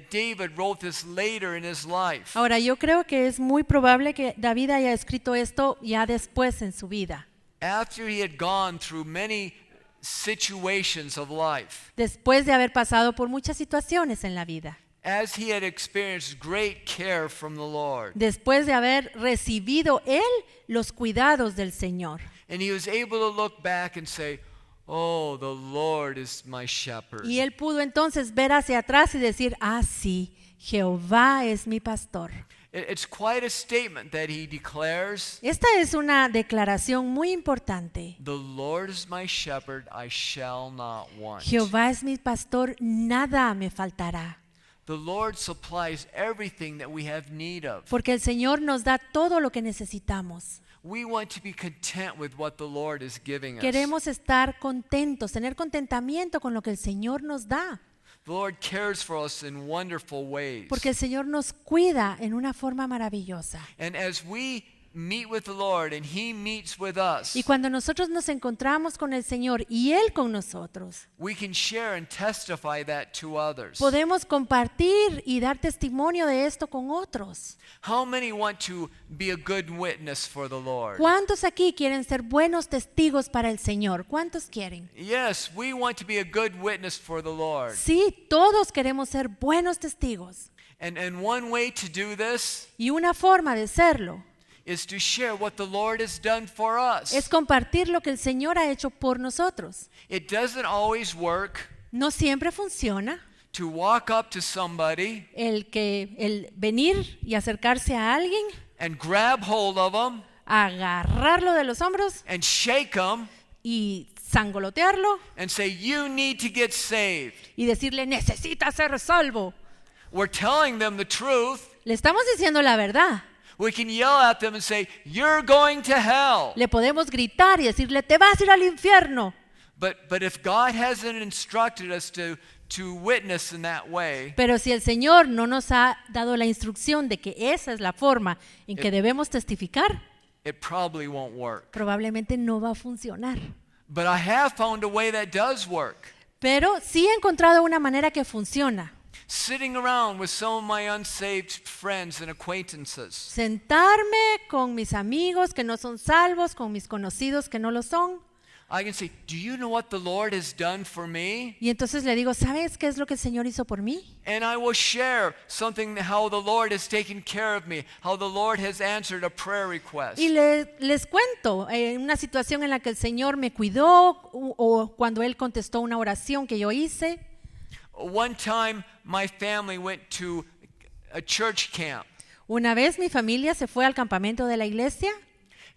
David wrote this later in his life. Ahora, yo creo que es muy probable que David haya escrito esto ya después en su vida, After he had gone through many situations of life, después de haber pasado por muchas situaciones en la vida, as he had experienced great care from the Lord, después de haber recibido él los cuidados del Señor. and he was able to look back and say, "Oh, the Lord is my shepherd." Y él pudo entonces ver hacia atrás y decir, ah, sí, Jehová es mi pastor. It's quite a statement that he declares, Esta es una declaración muy importante. "The Lord is my shepherd, I shall not want." Jehová es mi pastor, nada me faltará. The Lord supplies everything that we have need of. Porque el Señor nos da todo lo que necesitamos. We want to be content with what the Lord is giving us. Queremos estar contentos, tener contentamiento con lo que el Señor nos da. The Lord cares for us in wonderful ways. Porque el Señor nos cuida en una forma maravillosa. And as we meet with the Lord and He meets with us, Y cuando nosotros nos encontramos con el Señor y Él con nosotros, we can share and testify that to others. podemos compartir y dar testimonio de esto con otros. How many want to be a good witness for the Lord? ¿Cuántos aquí quieren ser buenos testigos para el Señor? ¿Cuántos quieren? Yes, we want to be a good witness for the Lord. Sí, todos queremos ser buenos testigos. And one way to do this Y una forma de serlo is to share what the Lord has done for us. es compartir lo que el Señor ha hecho por nosotros. It doesn't always work No siempre funciona to walk up to somebody el venir y acercarse a alguien, and grab hold of them agarrarlo de los hombros and shake them y sangolotearlo and say, "You need to get saved." y decirle, necesita ser salvo. We're telling them the truth. Le estamos diciendo la verdad. We can yell at them and say, "You're going to hell." Le podemos gritar y decirle, te vas a ir al infierno. But if God hasn't instructed us to witness in that way, Pero si el Señor no nos ha dado la instrucción de que esa es la forma en que debemos testificar, it probably won't work. probablemente no va a funcionar. But I have found a way that does work. Pero sí he encontrado una manera que funciona. Sitting around with some of my unsaved friends and acquaintances, Sentarme con mis amigos que no son salvos, con mis conocidos que no lo son. I can say, "Do you know what the Lord has done for me?" Y entonces le digo, ¿sabes qué es lo que el Señor hizo por mí? And I will share something, how the Lord has taken care of me, how the Lord has answered a prayer request. Y les cuento una situación en la que el Señor me cuidó o cuando Él contestó una oración que yo hice. One time, my family went to a church camp, Una vez mi familia se fue al campamento de la iglesia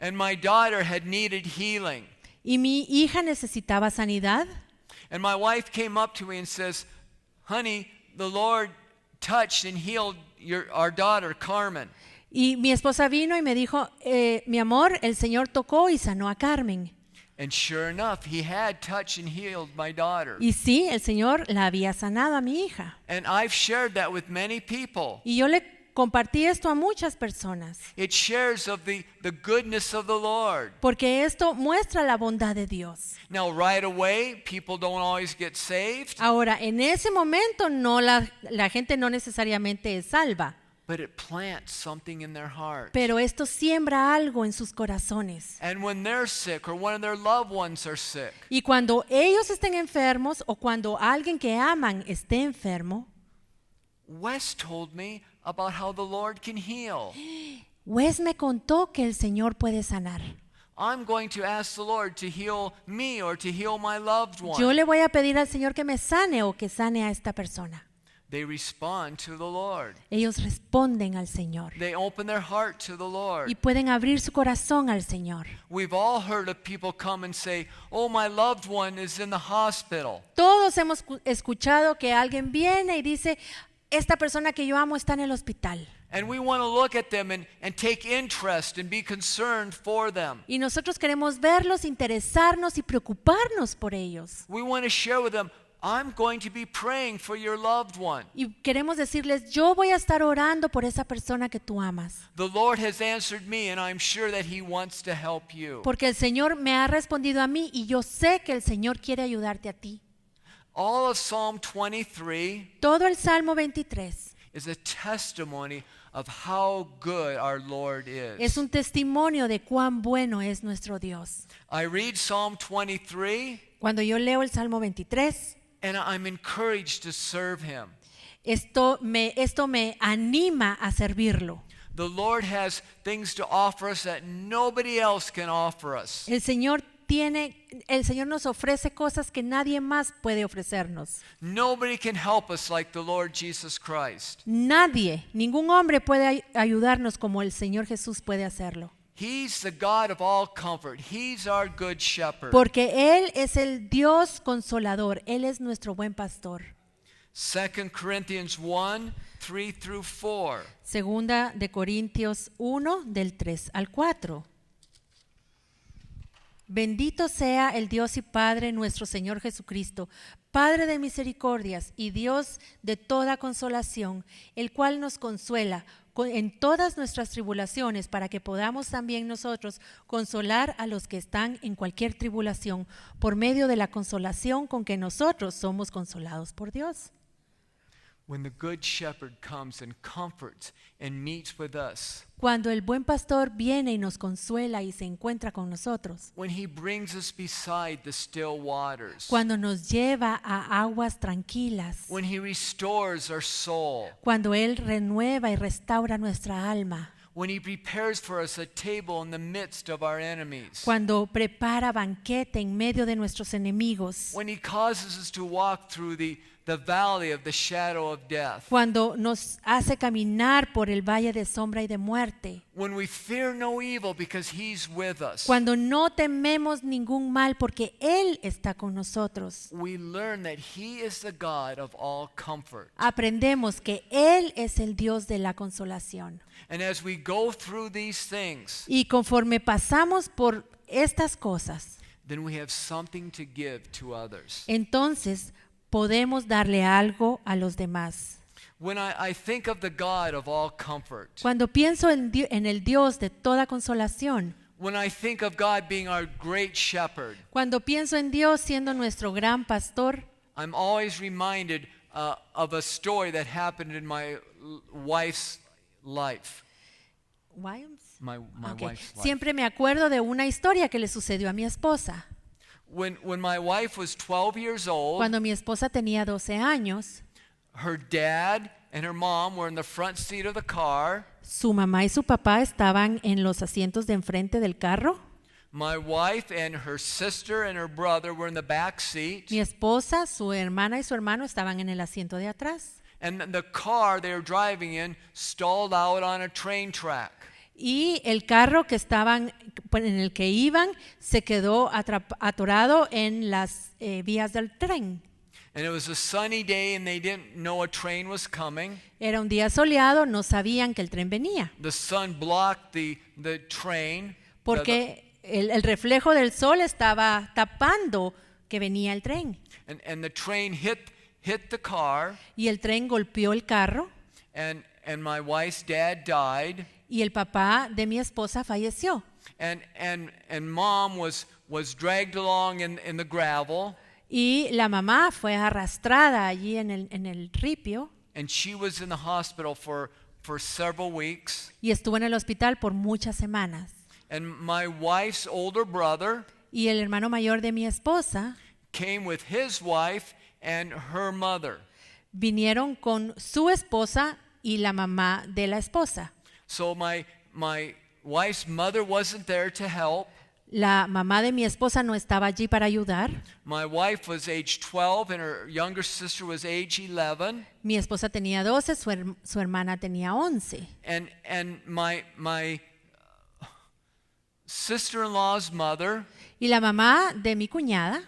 and my daughter had needed healing. y mi hija necesitaba sanidad. And my wife came up to me and says, "Honey, the Lord touched and healed our daughter, Carmen." Y mi esposa vino y me dijo, mi amor, el Señor tocó y sanó a Carmen. And sure enough, He had touched and healed my daughter. Y sí, el Señor la había sanado a mi hija. And I've shared that with many people. Y yo le compartí esto a muchas personas. It shares of the goodness of the Lord. Porque esto muestra la bondad de Dios. Now, right away, people don't always get saved, Ahora, en ese momento la gente no necesariamente es salva. but it plants something in their heart. Pero esto siembra algo en sus corazones. And when they're sick or one of their loved ones are sick, Y cuando ellos estén enfermos o cuando alguien que aman esté enfermo, Wes told me about how the Lord can heal. Wes me contó que el Señor puede sanar. I'm going to ask the Lord to heal me or to heal my loved one. Yo le voy a pedir al Señor que me sane o que sane a esta persona. They respond to the Lord. Ellos responden al Señor They open their heart to the Lord. y pueden abrir su corazón al Señor. We've all heard of people come and say, "Oh, my loved one is in the hospital." Todos hemos escuchado que alguien viene y dice, esta persona que yo amo está en el hospital. And we want to look at them and take interest and be concerned for them. Y nosotros queremos verlos, interesarnos y preocuparnos por ellos. We want to share with them, "I'm going to be praying for your loved one. Y queremos decirles, yo voy a estar orando por esa persona que tú amas. The Lord has answered me, and I'm sure that He wants to help you." Porque el Señor me ha respondido a mí y yo sé que el Señor quiere ayudarte a ti. All of Psalm 23 Todo el Salmo 23 is a testimony of how good our Lord es is. un testimonio de cuán bueno es nuestro Dios. I read Psalm 23 Cuando yo leo el Salmo 23, and I'm encouraged to serve him. esto me anima a servirlo. The Lord has things to offer us that nobody else can offer us. El Señor nos ofrece cosas que nadie más puede ofrecernos. Nobody can help us like the Lord Jesus Christ. Nadie, ningún hombre puede ayudarnos como el Señor Jesús puede hacerlo. He's the God of all comfort. He's our good shepherd. Porque Él es el Dios consolador. Él es nuestro buen pastor. 2 Corinthians 1, 3 through 4. Segunda de Corintios 1, del 3 al 4. Bendito sea el Dios y Padre nuestro Señor Jesucristo, Padre de misericordias y Dios de toda consolación, el cual nos consuela en todas nuestras tribulaciones, para que podamos también nosotros consolar a los que están en cualquier tribulación, por medio de la consolación con que nosotros somos consolados por Dios. When the good shepherd comes and comforts and meets with us, Cuando el buen pastor viene y nos consuela y se encuentra con nosotros, when he brings us beside the still waters, cuando nos lleva a aguas tranquilas, when he restores our soul, cuando Él renueva y restaura nuestra alma, when he prepares for us a table in the midst of our enemies, cuando prepara banquete en medio de nuestros enemigos, when he causes us to walk through the valley of the shadow of death, cuando nos hace caminar por el valle de sombra y de muerte, when we fear no evil because he's with us, cuando no tememos ningún mal porque Él está con nosotros, we learn that he is the God of all comfort. aprendemos que Él es el Dios de la consolación. And as we go through these things, Y conforme pasamos por estas cosas, then we have something to give to others. entonces podemos darle algo a los demás. When I think of the God of all comfort, Cuando pienso en el Dios de toda consolación, when I think of God being our great shepherd, cuando pienso en Dios siendo nuestro gran pastor, I'm always reminded of a story that happened in my wife's life. My Okay. wife's life. Siempre me acuerdo de una historia que le sucedió a mi esposa. When my wife was 12 years old, Cuando mi esposa tenía 12 años, her dad and her mom were in the front seat of the car. su mamá y su papá estaban en los asientos de enfrente del carro. My wife and her sister and her brother were in the back seat. Mi esposa, su hermana y su hermano estaban en el asiento de atrás. And the car they were driving in stalled out on a train track. Y el carro en el que iban se quedó atorado en las vías del tren. And it was a sunny day and they didn't know a train was coming. Era un día soleado, no sabían que el tren venía, The sun blocked the train. porque el reflejo del sol estaba tapando que venía el tren. And the train hit the car, Y el tren golpeó el carro and my wife's dad died. y el papá de mi esposa falleció. And mom was dragged along in the gravel. Y la mamá fue arrastrada allí en el ripio And she was in the hospital for several weeks. y estuvo en el hospital por muchas semanas. And my wife's older brother Y el hermano mayor de mi esposa came with his wife and her mother. vinieron con su esposa y la mamá de la esposa. So my wife's mother wasn't there to help. La mamá de mi esposa no estaba allí para ayudar. My wife was age 12 and her younger sister was age 11. Mi esposa tenía 12, su hermana tenía 11. And my sister-in-law's mother Y la mamá de mi cuñada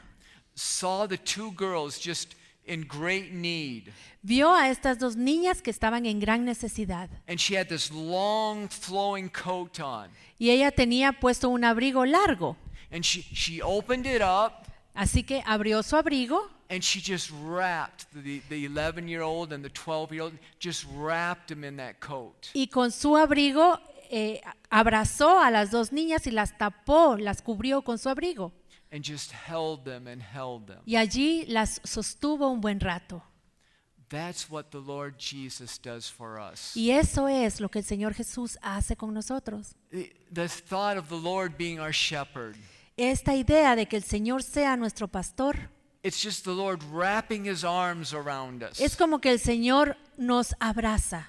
saw the two girls just in great need. vio a estas dos niñas que estaban en gran necesidad. And she had this long flowing coat on. Y ella tenía puesto un abrigo largo. And she opened it up Así que abrió su abrigo and she just wrapped the 11-year-old and the 12-year-old, just wrapped them in that coat. y con su abrigo abrazó a las dos niñas y las tapó, las cubrió con su abrigo. and just held them and held them. y allí las sostuvo un buen rato. That's what the Lord Jesus does for us. Y eso es lo que el Señor Jesús hace con nosotros. The thought of the Lord being our shepherd. Esta idea de que el Señor sea nuestro pastor It's just the Lord wrapping his arms around us es como que el Señor nos abraza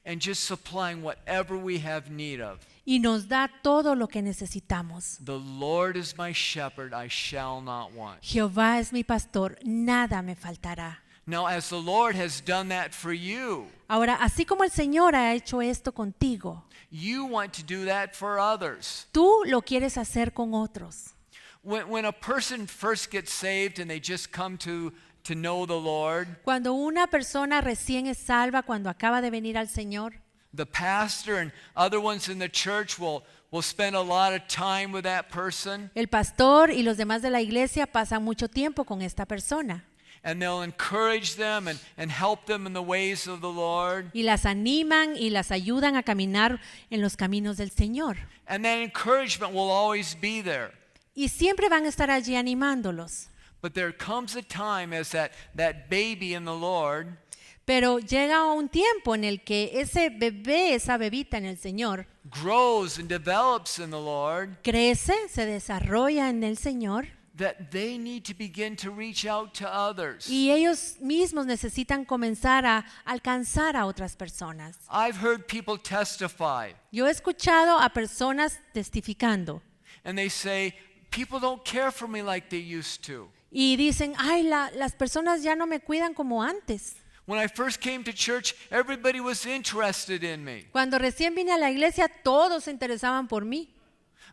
and just supplying whatever we have need of. y nos da todo lo que necesitamos. The Lord is my shepherd, I shall not want. Jehová es mi pastor, nada me faltará. Now, as the Lord has done that for you, Ahora, así como el Señor ha hecho esto contigo, you want to do that for others. tú lo quieres hacer con otros. When a person first gets saved and they just come to know the Lord, Cuando una persona recién es salva, cuando acaba de venir al Señor, the pastor and other ones in the church will spend a lot of time with that person, el pastor y los demás de la iglesia pasan mucho tiempo con esta persona and they'll encourage them and help them in the ways of the Lord. y las animan y las ayudan a caminar en los caminos del Señor. And that encouragement will always be there. Y siempre van a estar allí animándolos. But there comes a time as that baby in the Lord Pero llega un tiempo en el que ese bebé, esa bebita en el Señor, grows and develops in the Lord, crece, se desarrolla en el Señor that they need to begin to reach out to others. y ellos mismos necesitan comenzar a alcanzar a otras personas. I've heard people testify, Yo he escuchado a personas testificando and they say, people don't care for me like they used to. y dicen, ay, las personas ya no me cuidan como antes. When I first came to church, everybody was interested in me. Cuando recién vine a la iglesia, todos se interesaban por mí.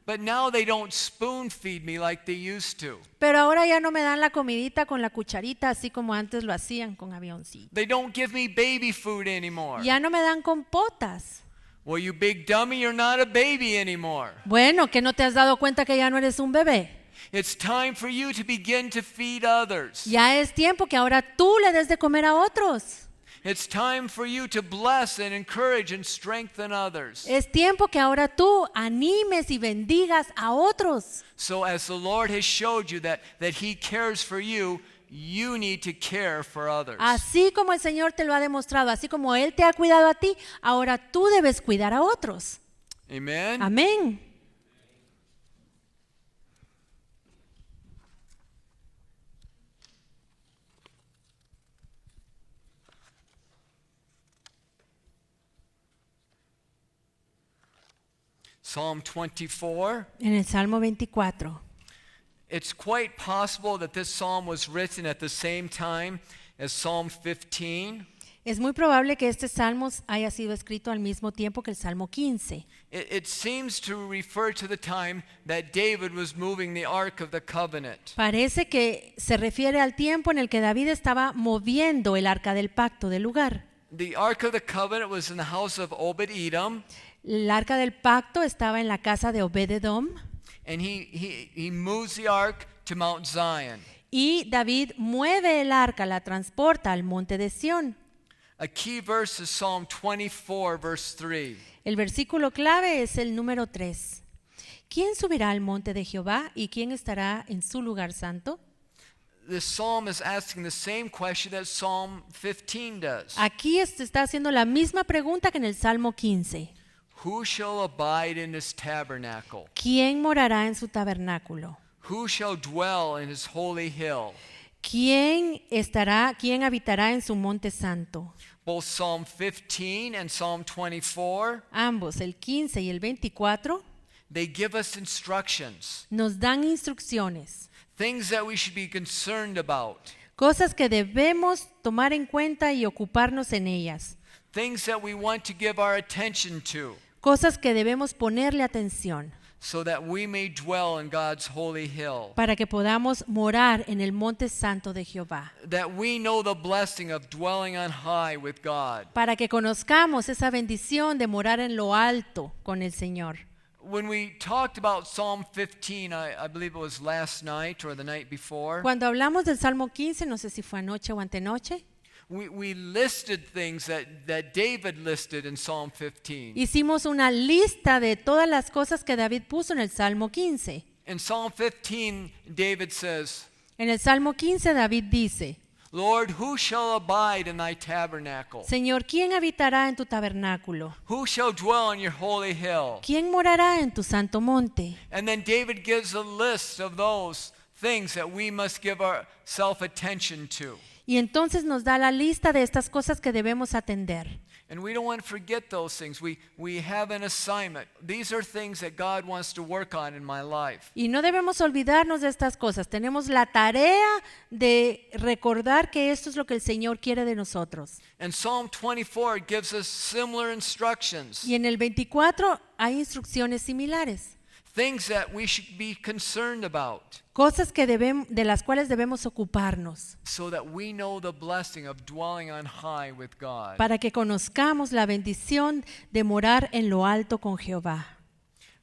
But now they don't spoon feed me like they used to. Pero ahora ya no me dan la comidita con la cucharita, así como antes lo hacían con avioncito. They don't give me baby food anymore. Ya no me dan compotas. Well, you big dummy, you're not a baby anymore. Bueno, ¿que no te has dado cuenta que ya no eres un bebé? It's time for you to begin to feed others. Ya es tiempo que ahora tú le des de comer a otros. It's time for you to bless and encourage and strengthen others. Es tiempo que ahora tú animes y bendigas a otros. So as the Lord has showed you that He cares for you, you need to care for others. Así como el Señor te lo ha demostrado, así como Él te ha cuidado a ti, ahora tú debes cuidar a otros. Amen? Amén. Psalm 24. En el Salmo 24. It's quite possible that this psalm was written at the same time as Psalm 15. Es muy probable que este Salmo haya sido escrito al mismo tiempo que el Salmo 15. It seems to refer to the time that David was moving the Ark of the Covenant. Parece que se refiere al tiempo en el que David estaba moviendo el arca del pacto del lugar. The Ark of the Covenant was in the house of Obed-Edom, El arca del pacto estaba en la casa de Obed-Edom and he moves the Ark to Mount Zion. y David mueve el arca, la transporta al monte de Sión. A key verse is Psalm 24, verse 3. El versículo clave es el número 3. ¿Quién subirá al monte de Jehová y quién estará en su lugar santo? This psalm is asking the same question that Psalm 15 does. Aquí se está haciendo la misma pregunta que en el Salmo 15. Who shall abide in his tabernacle? ¿Quién morará en su tabernáculo? Who shall dwell in his holy hill? ¿Quién habitará en su monte santo? Both Psalm 15 and Psalm 24, Ambos, el 15 y el 24, they give us instructions, nos dan instrucciones, things that we should be concerned about, cosas que debemos tomar en cuenta y ocuparnos en ellas, things that we want to give our attention to, cosas que debemos ponerle atención so that we may dwell in God's holy hill, para que podamos morar en el monte santo de Jehová, that we know the blessing of dwelling on high with God. para que conozcamos esa bendición de morar en lo alto con el Señor. When we talked about Psalm 15, I believe it was last night or the night before, Cuando hablamos del Salmo 15, no sé si fue anoche o antenoche, we listed things that David listed in Psalm 15. hicimos una lista de todas las cosas que David puso en el Salmo 15. In Psalm 15, David says, En el Salmo 15 David dice, Lord, who shall abide in thy tabernacle? Señor, ¿quién habitará en tu tabernáculo? Who shall dwell on your holy hill? ¿Quién morará en tu santo monte? And then David gives a list of those things that we must give our self-attention to. Y entonces nos da la lista de estas cosas que debemos atender. And we don't want to forget those things. We have an assignment. These are things that God wants to work on in my life. Y no debemos olvidarnos de estas cosas. Tenemos la tarea de recordar que esto es lo que el Señor quiere de nosotros. And Psalm 24 gives us similar instructions. Y en el 24 hay instrucciones similares. Things that we should be concerned about. Cosas que de las cuales debemos ocuparnos So that we know the blessing of dwelling on high with God. para que conozcamos la bendición de morar en lo alto con Jehová.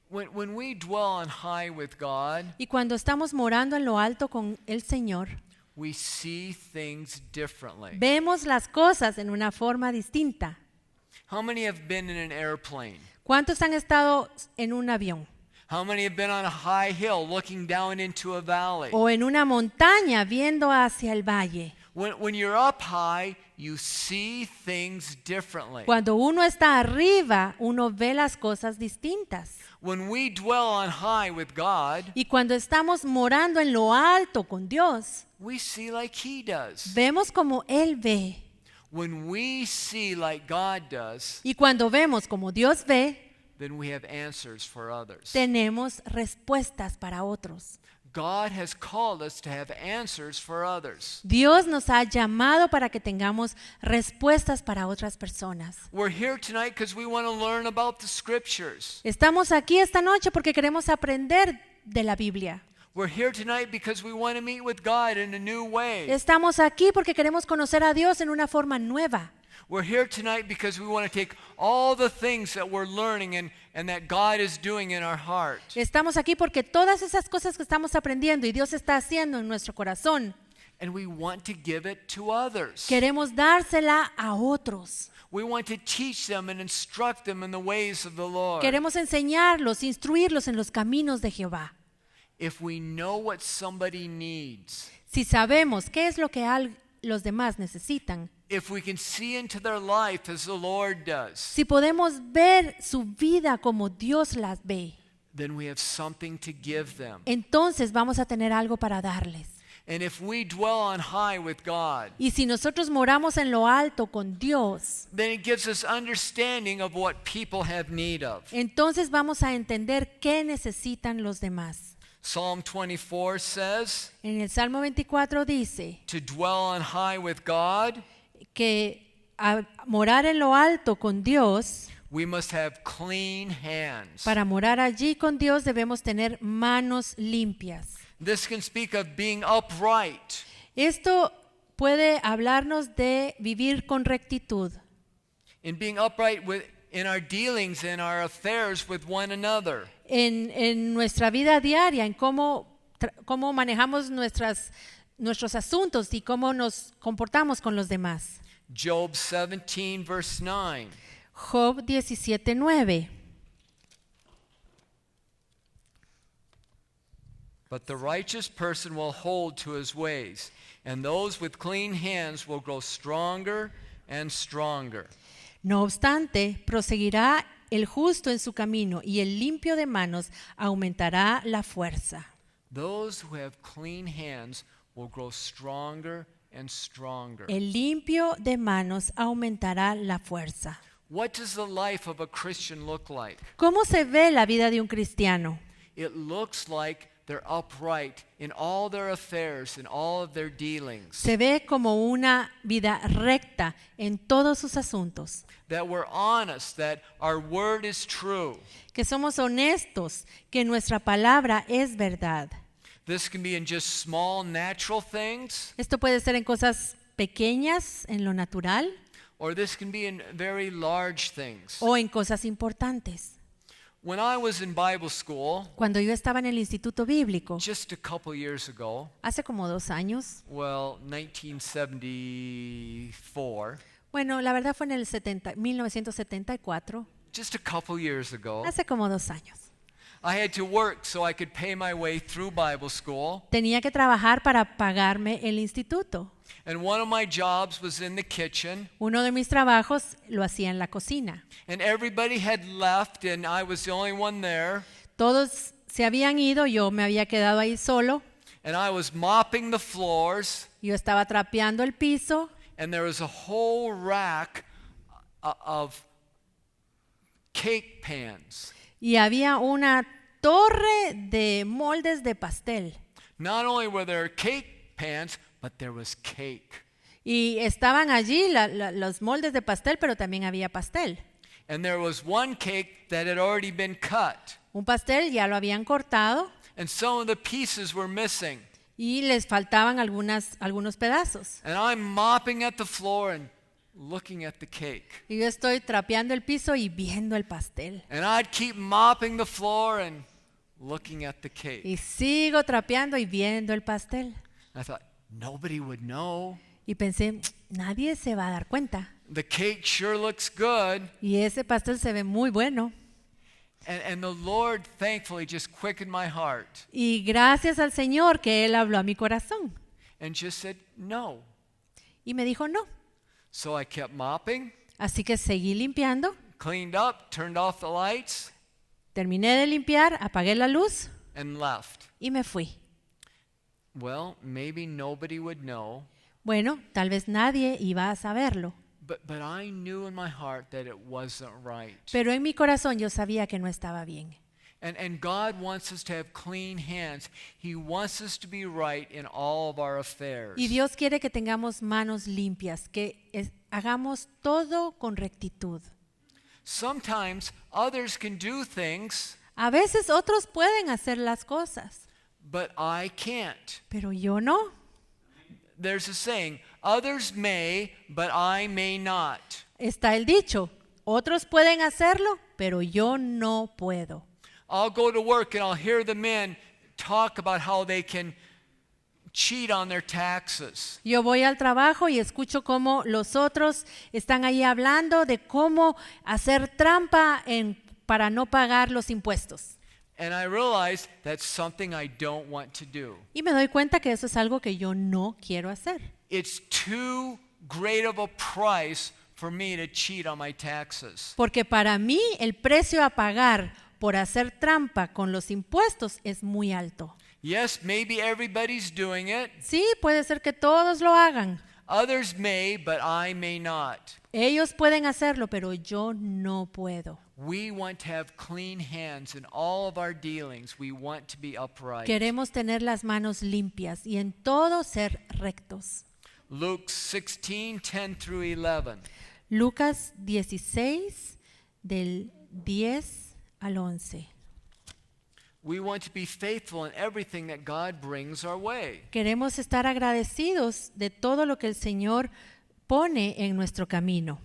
When we dwell on high with God, Y cuando estamos morando en lo alto con el Señor, we see things differently. vemos las cosas en una forma distinta. How many have been in an airplane? ¿Cuántos han estado en un avión How many have been on a high hill looking down into a valley? o en una montaña viendo hacia el valle? When you're up high, you see things differently. Cuando uno está arriba, uno ve las cosas distintas. When we dwell on high with God, Y cuando estamos morando en lo alto con Dios, we see like He does. vemos como Él ve. When we see like God does, Y cuando vemos como Dios ve, then we have answers for others. tenemos respuestas para otros. God has called us to have answers for others. Dios nos ha llamado para que tengamos respuestas para otras personas. We're here tonight because we want to learn about the scriptures. Estamos aquí esta noche porque queremos aprender de la Biblia. We're here tonight because we want to meet with God in a new way. Estamos aquí porque queremos conocer a Dios en una forma nueva. We're here tonight because we want to take all the things that we're learning and that God is doing in our heart. Estamos aquí porque todas esas cosas que estamos aprendiendo y Dios está haciendo en nuestro corazón, And we want to give it to others. queremos dársela a otros. We want to teach them and instruct them in the ways of the Lord. Queremos enseñarlos, instruirlos en los caminos de Jehová. If we know what somebody needs, Si sabemos qué es lo que los demás necesitan, if we can see into their life as the Lord does, si podemos ver su vida como Dios las ve, then we have something to give them. entonces vamos a tener algo para darles. And if we dwell on high with God, Y si nosotros moramos en lo alto con Dios, then it gives us understanding of what people have need of. entonces vamos a entender qué necesitan los demás. Psalm 24 says, En el Salmo 24 dice to dwell on high with God, que a morar en lo alto con Dios, we must have clean hands. para morar allí con Dios debemos tener manos limpias. This can speak of being upright, Esto puede hablarnos de vivir con rectitud, in being upright in our dealings, in our affairs with one another. en nuestra vida diaria, en cómo manejamos nuestros asuntos y cómo nos comportamos con los demás. Job 17, verse 9. Job 17:9. But the righteous person will hold to his ways, and those with clean hands will grow stronger and stronger. No obstante, proseguirá el justo en su camino y el limpio de manos aumentará la fuerza. Those who have clean hands will grow stronger and stronger. El limpio de manos aumentará la fuerza. What does the life of a Christian look like? ¿Cómo se ve la vida de un cristiano? It looks like they're upright in all their affairs, in all of their dealings. Se ve como una vida recta en todos sus asuntos, That we're honest, that our word is true. que somos honestos, que nuestra palabra es verdad. This can be in just small natural things, Esto puede ser en cosas pequeñas, en lo natural, or this can be in very large things. o en cosas importantes. When I was in Bible school, Cuando yo estaba en el instituto bíblico, just a couple years ago, hace como 2 años, 1974, bueno, la verdad fue en el 1974, just a couple years ago, hace como 2 años. I had to work so I could pay my way through Bible school. Tenía que trabajar para pagarme el instituto. And one of my jobs was in the kitchen. Uno de mis trabajos lo hacía en la cocina. And everybody had left and I was the only one there. Todos se habían ido, yo me había quedado ahí solo. And I was mopping the floors. Yo estaba trapeando el piso And there was a whole rack of cake pans. y había una torre de moldes de pastel. Not only were there cake pans, but there was cake. Y estaban allí los moldes de pastel, pero también había pastel. And there was one cake that had already been cut. Un pastel ya lo habían cortado And some of the pieces were missing. y les faltaban algunos pedazos. And I'm mopping at the floor and looking at the cake. Y yo estoy trapeando el piso y viendo el pastel. And I'd keep mopping the floor and looking at the cake. Y sigo trapeando y viendo el pastel. I thought, nobody would know. Y pensé, nadie se va a dar cuenta. The cake sure looks good. Y ese pastel se ve muy bueno. And the Lord thankfully just quickened my heart Y gracias al Señor que Él habló a mi corazón. and just said, no. Y me dijo no. So I kept mopping, Así que seguí limpiando. cleaned up, turned off the lights, Terminé de limpiar, apagué la luz and left. y me fui. Well, maybe nobody would know, Bueno, tal vez nadie iba a saberlo. but I knew in my heart that it wasn't right. Pero en mi corazón yo sabía que no estaba bien. And God wants us to have clean hands. He wants us to be right in all of our affairs. Y Dios quiere que tengamos manos limpias, que hagamos todo con rectitud. Sometimes others can do things, A veces otros pueden hacer las cosas, but I can't. pero yo no. There's a saying, others may, but I may not. Está el dicho, otros pueden hacerlo, pero yo no puedo. I'll go to work and I'll hear the men talk about how they can cheat on their taxes. Yo voy al trabajo y escucho cómo los otros están ahí hablando de cómo hacer trampa para no pagar los impuestos. And I realize that's something I don't want to do. Y me doy cuenta que eso es algo que yo no quiero hacer. It's too great of a price for me to cheat on my taxes. Porque para mí el precio a pagar por hacer trampa con los impuestos es muy alto. Yes, maybe everybody's doing it. Sí, puede ser que todos lo hagan. Others may, but I may not. Ellos pueden hacerlo, pero yo no puedo. We want to have clean hands in all of our dealings. We want to be upright. Queremos tener las manos limpias y en todo ser rectos. Luke 16:10 through 11. Lucas 16, del 10 al 11. We want to be faithful in everything that God brings our way. Queremos estar agradecidos de todo lo que el Señor pone en nuestro camino.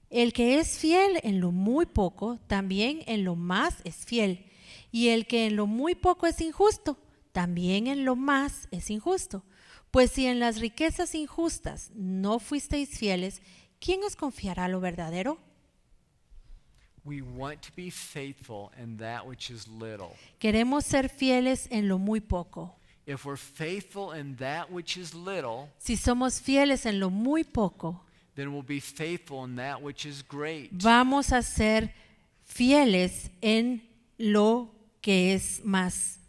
El que es fiel en lo muy poco, también en lo más es fiel. Y el que en lo muy poco es injusto, también en lo más es injusto. Pues si en las riquezas injustas no fuisteis fieles, ¿quién os confiará lo verdadero? We want to be faithful in that which is little. Queremos ser fieles en lo muy poco. If we're faithful in that which is little, Si somos fieles en lo muy poco, then we'll be faithful in that which is great. vamos a ser fieles en lo que es más.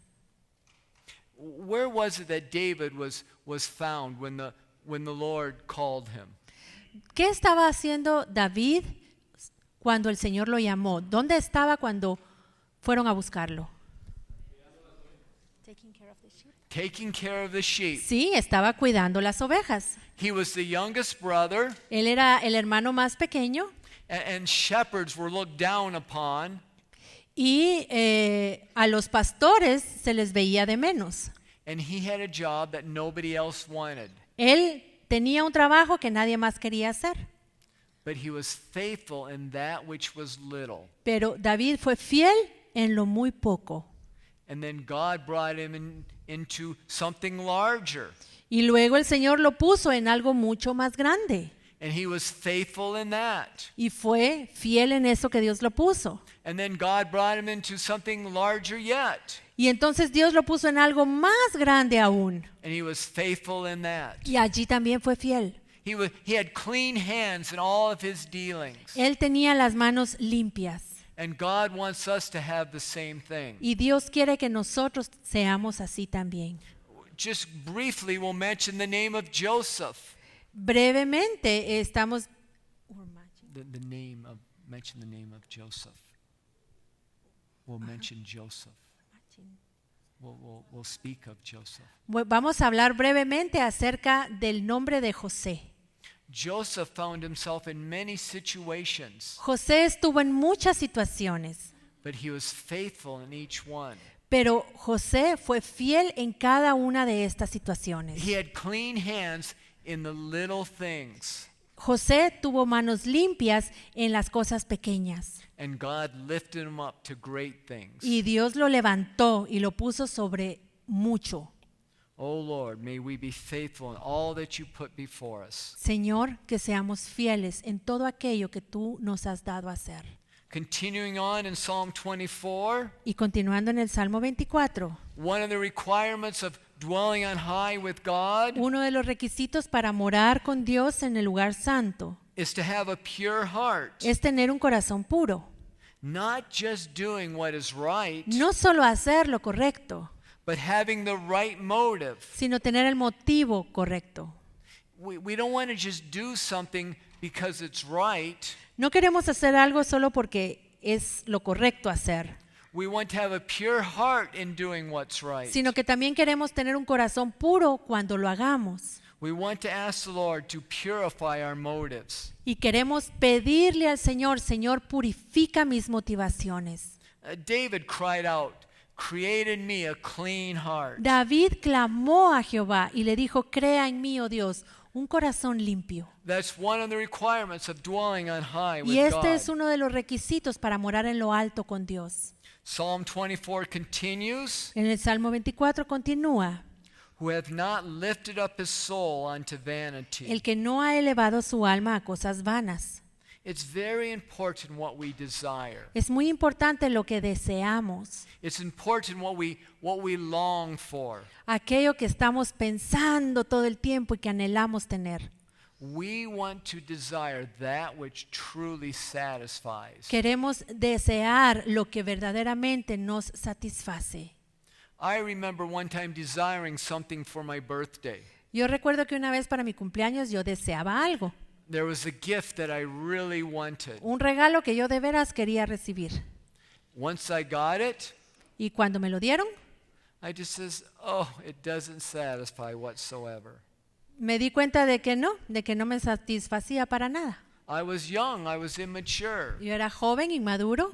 Where was it that David was found when the Lord called him? ¿Qué estaba haciendo David cuando el Señor lo llamó? ¿Dónde estaba cuando fueron a buscarlo? Taking care of the sheep. Sí, estaba cuidando las ovejas. He was the youngest brother, Él era el hermano más pequeño and shepherds were looked down upon. y a los pastores se les veía de menos. And he had a job that nobody else wanted. Él tenía un trabajo que nadie más quería hacer. But he was faithful in that which was little. Pero David fue fiel en lo muy poco. And then God brought him into something larger. Y luego el Señor lo puso en algo mucho más grande. And he was faithful in that. Y fue fiel en eso que Dios lo puso. And then God brought him into something larger yet. Y entonces Dios lo puso en algo más grande aún. And he was faithful in that. Y allí también fue fiel. He had clean hands in all of his dealings. Él tenía las manos limpias. And God wants us to have the same thing. Y Dios quiere que nosotros seamos así también. Just briefly, we'll mention the name of Joseph. Brevemente estamos... Mention the name of Joseph. We'll mention Joseph. We'll speak of Joseph. Vamos a hablar brevemente acerca del nombre de José. Joseph found himself in many situations, José estuvo en muchas situaciones, but he was faithful in each one. pero José fue fiel en cada una de estas situaciones. He had clean hands in the little things, José tuvo manos limpias en las cosas pequeñas and God lifted him up to great things. y Dios lo levantó y lo puso sobre mucho. Oh Lord, may we be faithful in all that you put before us. Señor, que seamos fieles en todo aquello que tú nos has dado a hacer. Continuing on in Psalm 24, Y continuando en el Salmo 24, one of the requirements of dwelling on high with God uno de los requisitos para morar con Dios en el lugar santo is to have a pure heart, es tener un corazón puro. not just doing what is right, No solo hacer lo correcto, but having the right motive. sino tener el motivo correcto. We don't want to just do something because it's right. No queremos hacer algo solo porque es lo correcto hacer, We want to have a pure heart in doing what's right. sino que también queremos tener un corazón puro cuando lo hagamos. We want to ask the Lord to purify our motives. Y queremos pedirle al Señor, Señor, purifica mis motivaciones. David cried out, "Create in me a clean heart." David clamó a Jehová y le dijo, crea en mí, oh Dios, un corazón limpio. That's one of the requirements of dwelling on high with Y este God. es uno de los requisitos para morar en lo alto con Dios. Psalm 24 continues, En el Salmo 24 continúa, "Who hath not lifted up his soul unto vanity." el que no ha elevado su alma a cosas vanas. It's very important what we desire. Es muy importante lo que deseamos, It's important what we long for. aquello que estamos pensando todo el tiempo y que anhelamos tener. We want to desire that which truly satisfies. Queremos desear lo que verdaderamente nos satisface. I remember one time desiring something for my birthday. Yo recuerdo que una vez para mi cumpleaños yo deseaba algo, There was a gift that I really wanted. un regalo que yo de veras quería recibir. Once I got it, Y cuando me lo dieron, I just says, "Oh, it doesn't satisfy whatsoever." me di cuenta de que no me satisfacía para nada. I was young, I was immature, Yo era joven, inmaduro,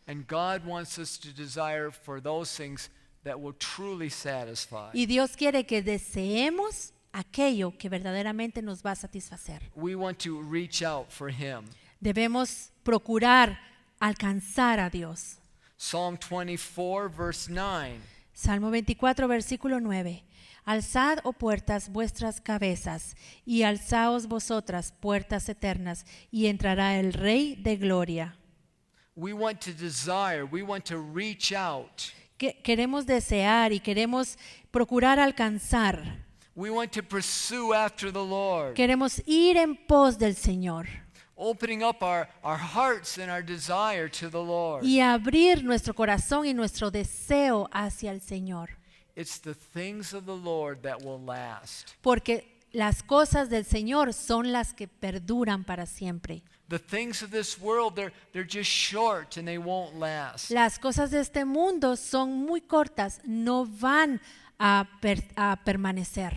and God wants us to desire for those things that will truly satisfy. y Dios quiere que deseemos aquello que verdaderamente nos va a satisfacer. We want to reach out for him. Debemos procurar alcanzar a Dios. Psalm 24 verse 9. Salmo 24, versículo 9. Alzad, oh puertas, vuestras cabezas, y alzaos vosotras, puertas eternas, y entrará el Rey de gloria. We want to desire, we want to reach out. Queremos desear y queremos procurar alcanzar. We want to pursue after the Lord. Queremos ir en pos del Señor Opening up our hearts and our desire to the Lord. y abrir nuestro corazón y nuestro deseo hacia el Señor. It's the things of the Lord that will last. Porque las cosas del Señor son las que perduran para siempre. The things of this world, they're just short and they won't last. Las cosas de este mundo son muy cortas, no van a permanecer.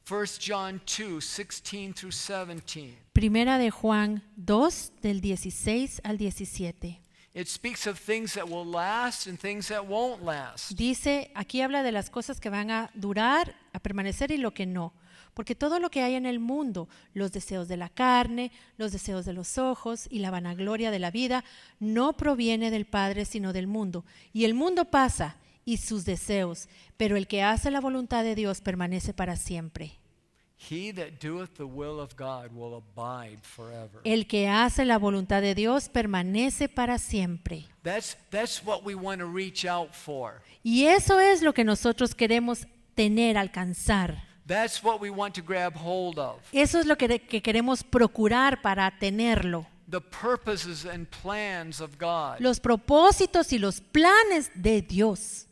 1 John 2, 16 through 17. Primera de Juan 2, del 16 al 17. It speaks of things that will last and things that won't last. Dice, aquí habla de las cosas que van a durar, a permanecer y lo que no. Porque todo lo que hay en el mundo, los deseos de la carne, los deseos de los ojos y la vanagloria de la vida, no proviene del Padre sino del mundo. Y el mundo pasa y sus deseos, pero el que hace la voluntad de Dios permanece para siempre. He that doeth the will of God will abide forever. El que hace la voluntad de Dios permanece para siempre. That's what we want to reach out for. Y eso es lo que nosotros queremos tener, alcanzar. That's what we want to grab hold of. Eso es lo que queremos procurar para tenerlo. The purposes and plans of God. Los propósitos y los planes de Dios.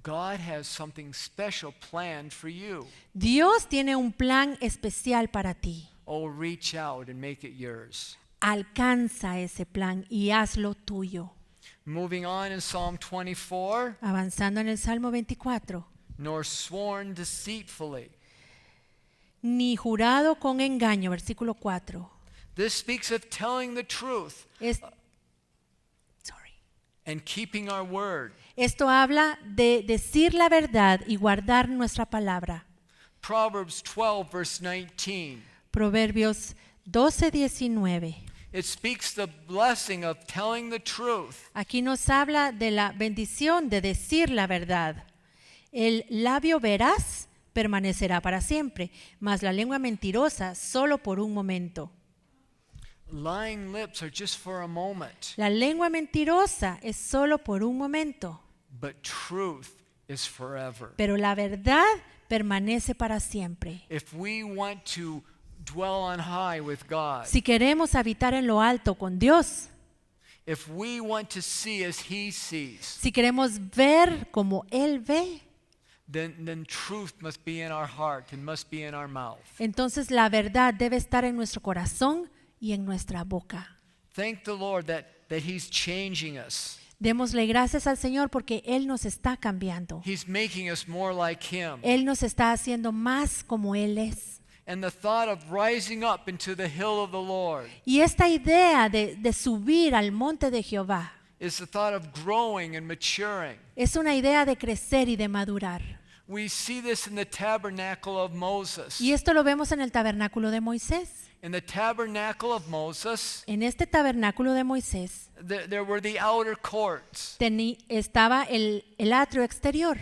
God has something special planned for you. Dios tiene un plan especial para ti. Oh, reach out and make it yours. Alcanza ese plan y hazlo tuyo. Moving on in Psalm 24. Avanzando en el Salmo 24. Nor sworn deceitfully. Ni jurado con engaño, versículo 4. This speaks of telling the truth Sorry. and keeping our word. Esto habla de decir la verdad y guardar nuestra palabra. Proverbs 12, verse 19. Proverbios 12:19. It speaks the blessing of telling the truth. Aquí nos habla de la bendición de decir la verdad. El labio veraz permanecerá para siempre, mas la lengua mentirosa solo por un momento. Lying lips are just for a moment, La lengua mentirosa es solo por un momento, but truth is forever. pero la verdad permanece para siempre. If we want to dwell on high with God, Si queremos habitar en lo alto con Dios, if we want to see as He sees, si queremos ver como Él ve, then truth must be in our heart and must be in our mouth. entonces la verdad debe estar en nuestro corazón y en nuestra boca. Thank the Lord that He's changing us. Démosle gracias al Señor porque Él nos está cambiando. He's making us more like Him. Él nos está haciendo más como Él es. And the thought of rising up into the hill of the Lord Y esta idea de subir al monte de Jehová is the thought of growing and maturing. es una idea de crecer y de madurar. We see this in the tabernacle of Moses. Y esto lo vemos en el tabernáculo de Moisés. In the tabernacle of Moses, En este tabernáculo de Moisés there were the outer courts. estaba el atrio exterior.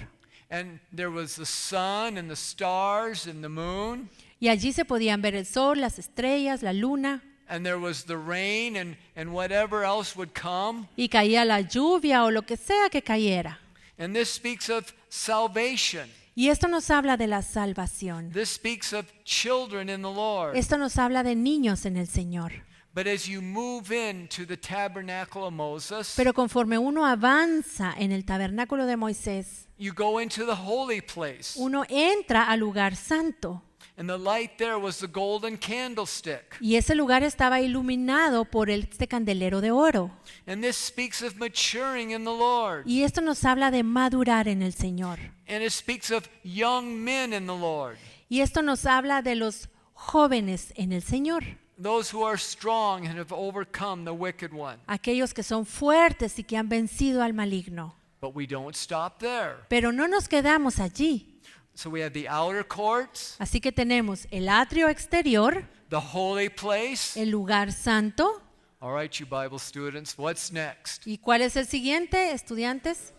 And there was the sun and the stars and the moon. Y allí se podían ver el sol, las estrellas, la luna. And there was the rain and whatever else would come. Y caía la lluvia o lo que sea que cayera. And this speaks of salvation. Y esto nos habla de la salvación. This speaks of children in the Lord. Esto nos habla de niños en el Señor. But as you move into the tabernacle of Moses, Pero conforme uno avanza en el tabernáculo de Moisés, you go into the holy place. uno entra al lugar santo. And the light there was the golden candlestick. Y ese lugar estaba iluminado por este candelero de oro. And this speaks of maturing in the Lord. Y esto nos habla de madurar en el Señor. And it speaks of young men in the Lord. Y esto nos habla de los jóvenes en el Señor. Those who are strong and have overcome the wicked one. Aquellos que son fuertes y que han vencido al maligno. But we don't stop there. Pero no nos quedamos allí. So we have the outer courts, Así que tenemos el atrio exterior, the holy place. el lugar santo. All right, you Bible students, what's next? ¿Y cuál es el siguiente, estudiantes?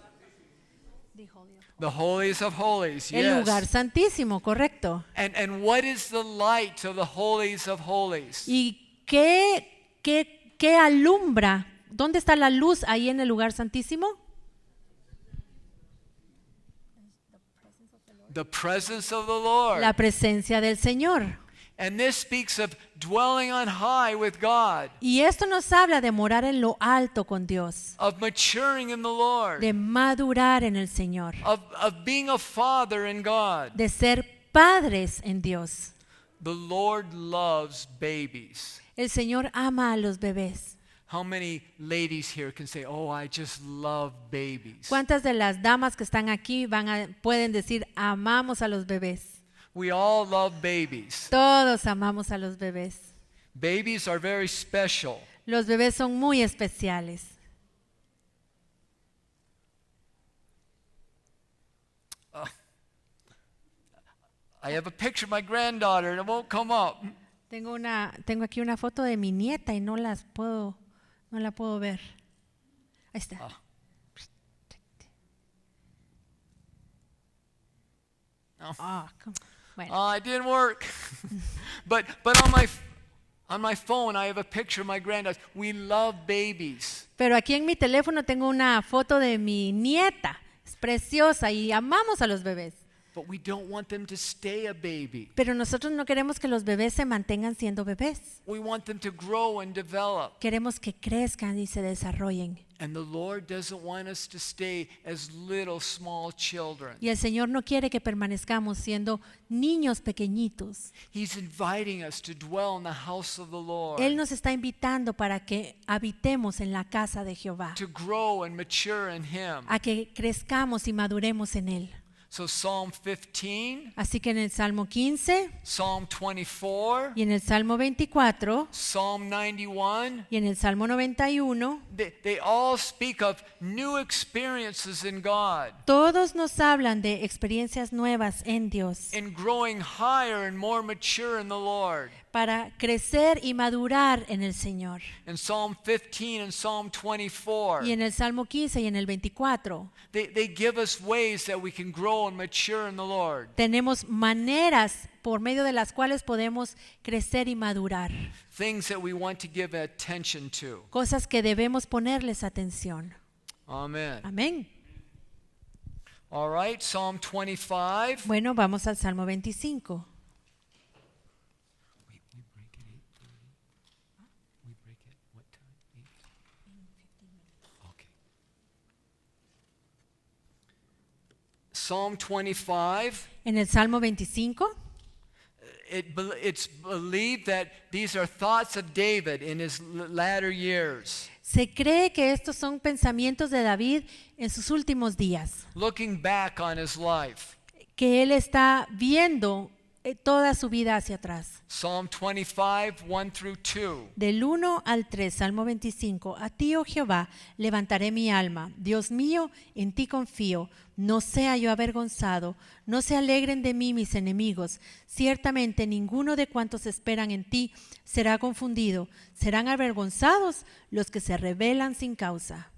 The holies of holies, El lugar yes. santísimo, correcto. And what is the light of the holies of holies? ¿Y qué alumbra? ¿Dónde está la luz ahí en el lugar santísimo? The presence of the Lord. La presencia del Señor. And this speaks of dwelling on high with God, Y esto nos habla de morar en lo alto con Dios, of maturing in the Lord, de madurar en el Señor, of being a father in God. de ser padres en Dios. The Lord loves babies. El Señor ama a los bebés. How many ladies here can say, "Oh, I just love babies"? ¿Cuántas de las damas que están aquí pueden decir amamos a los bebés? We all love babies. Todos amamos a los bebés. Babies are very special. Los bebés son muy especiales. I have a picture of my granddaughter and it won't come up. Tengo aquí una foto de mi nieta y no la puedo ver. Ahí está. No. Ah, come Bueno. It didn't work. but on my phone, I have a picture of my granddaughters. We love babies. Pero aquí en mi teléfono tengo una foto de mi nieta. Es preciosa y amamos a los bebés. But we don't want them to stay a baby. Pero nosotros no queremos que los bebés se mantengan siendo bebés. We want them to grow and develop. Queremos que crezcan y se desarrollen. And the Lord doesn't want us to stay as little small children. Y el Señor no quiere que permanezcamos siendo niños pequeñitos. He's inviting us to dwell in the house of the Lord. Él nos está invitando para que habitemos en la casa de Jehová, To grow and mature in Him. a que crezcamos y maduremos en Él. So Psalm 15, Así que en el Salmo 15 Psalm 24, y en el Salmo 24 Psalm 91, y en el Salmo 91, they all speak of new experiences in God, todos nos hablan de experiencias nuevas en Dios, in growing higher and more mature in the Lord. para crecer y madurar en el Señor. In Psalm 15 and Psalm 24, Y en el Salmo 15 y en el 24 they give us ways that we can grow and mature in the Lord. tenemos maneras por medio de las cuales podemos crecer y madurar. Things that we want to give attention to. Cosas que debemos ponerles atención. Amen. Amén. All right, Psalm 25. Bueno, vamos al Salmo 25. We break at 8:30. We break at what time? 8? Okay. Psalm 25. En el Salmo 25 It's believed that these are thoughts of David in his latter years, se cree que estos son pensamientos de David en sus últimos días, looking back on his life. que él está viendo toda su vida hacia atrás. Psalm 25, 1 through 2. Del 1 al 3, Salmo 25. A ti, oh Jehová, levantaré mi alma. Dios mío, en ti confío. No sea yo avergonzado. No se alegren de mí mis enemigos. Ciertamente ninguno de cuantos esperan en ti será confundido. Serán avergonzados los que se rebelan sin causa.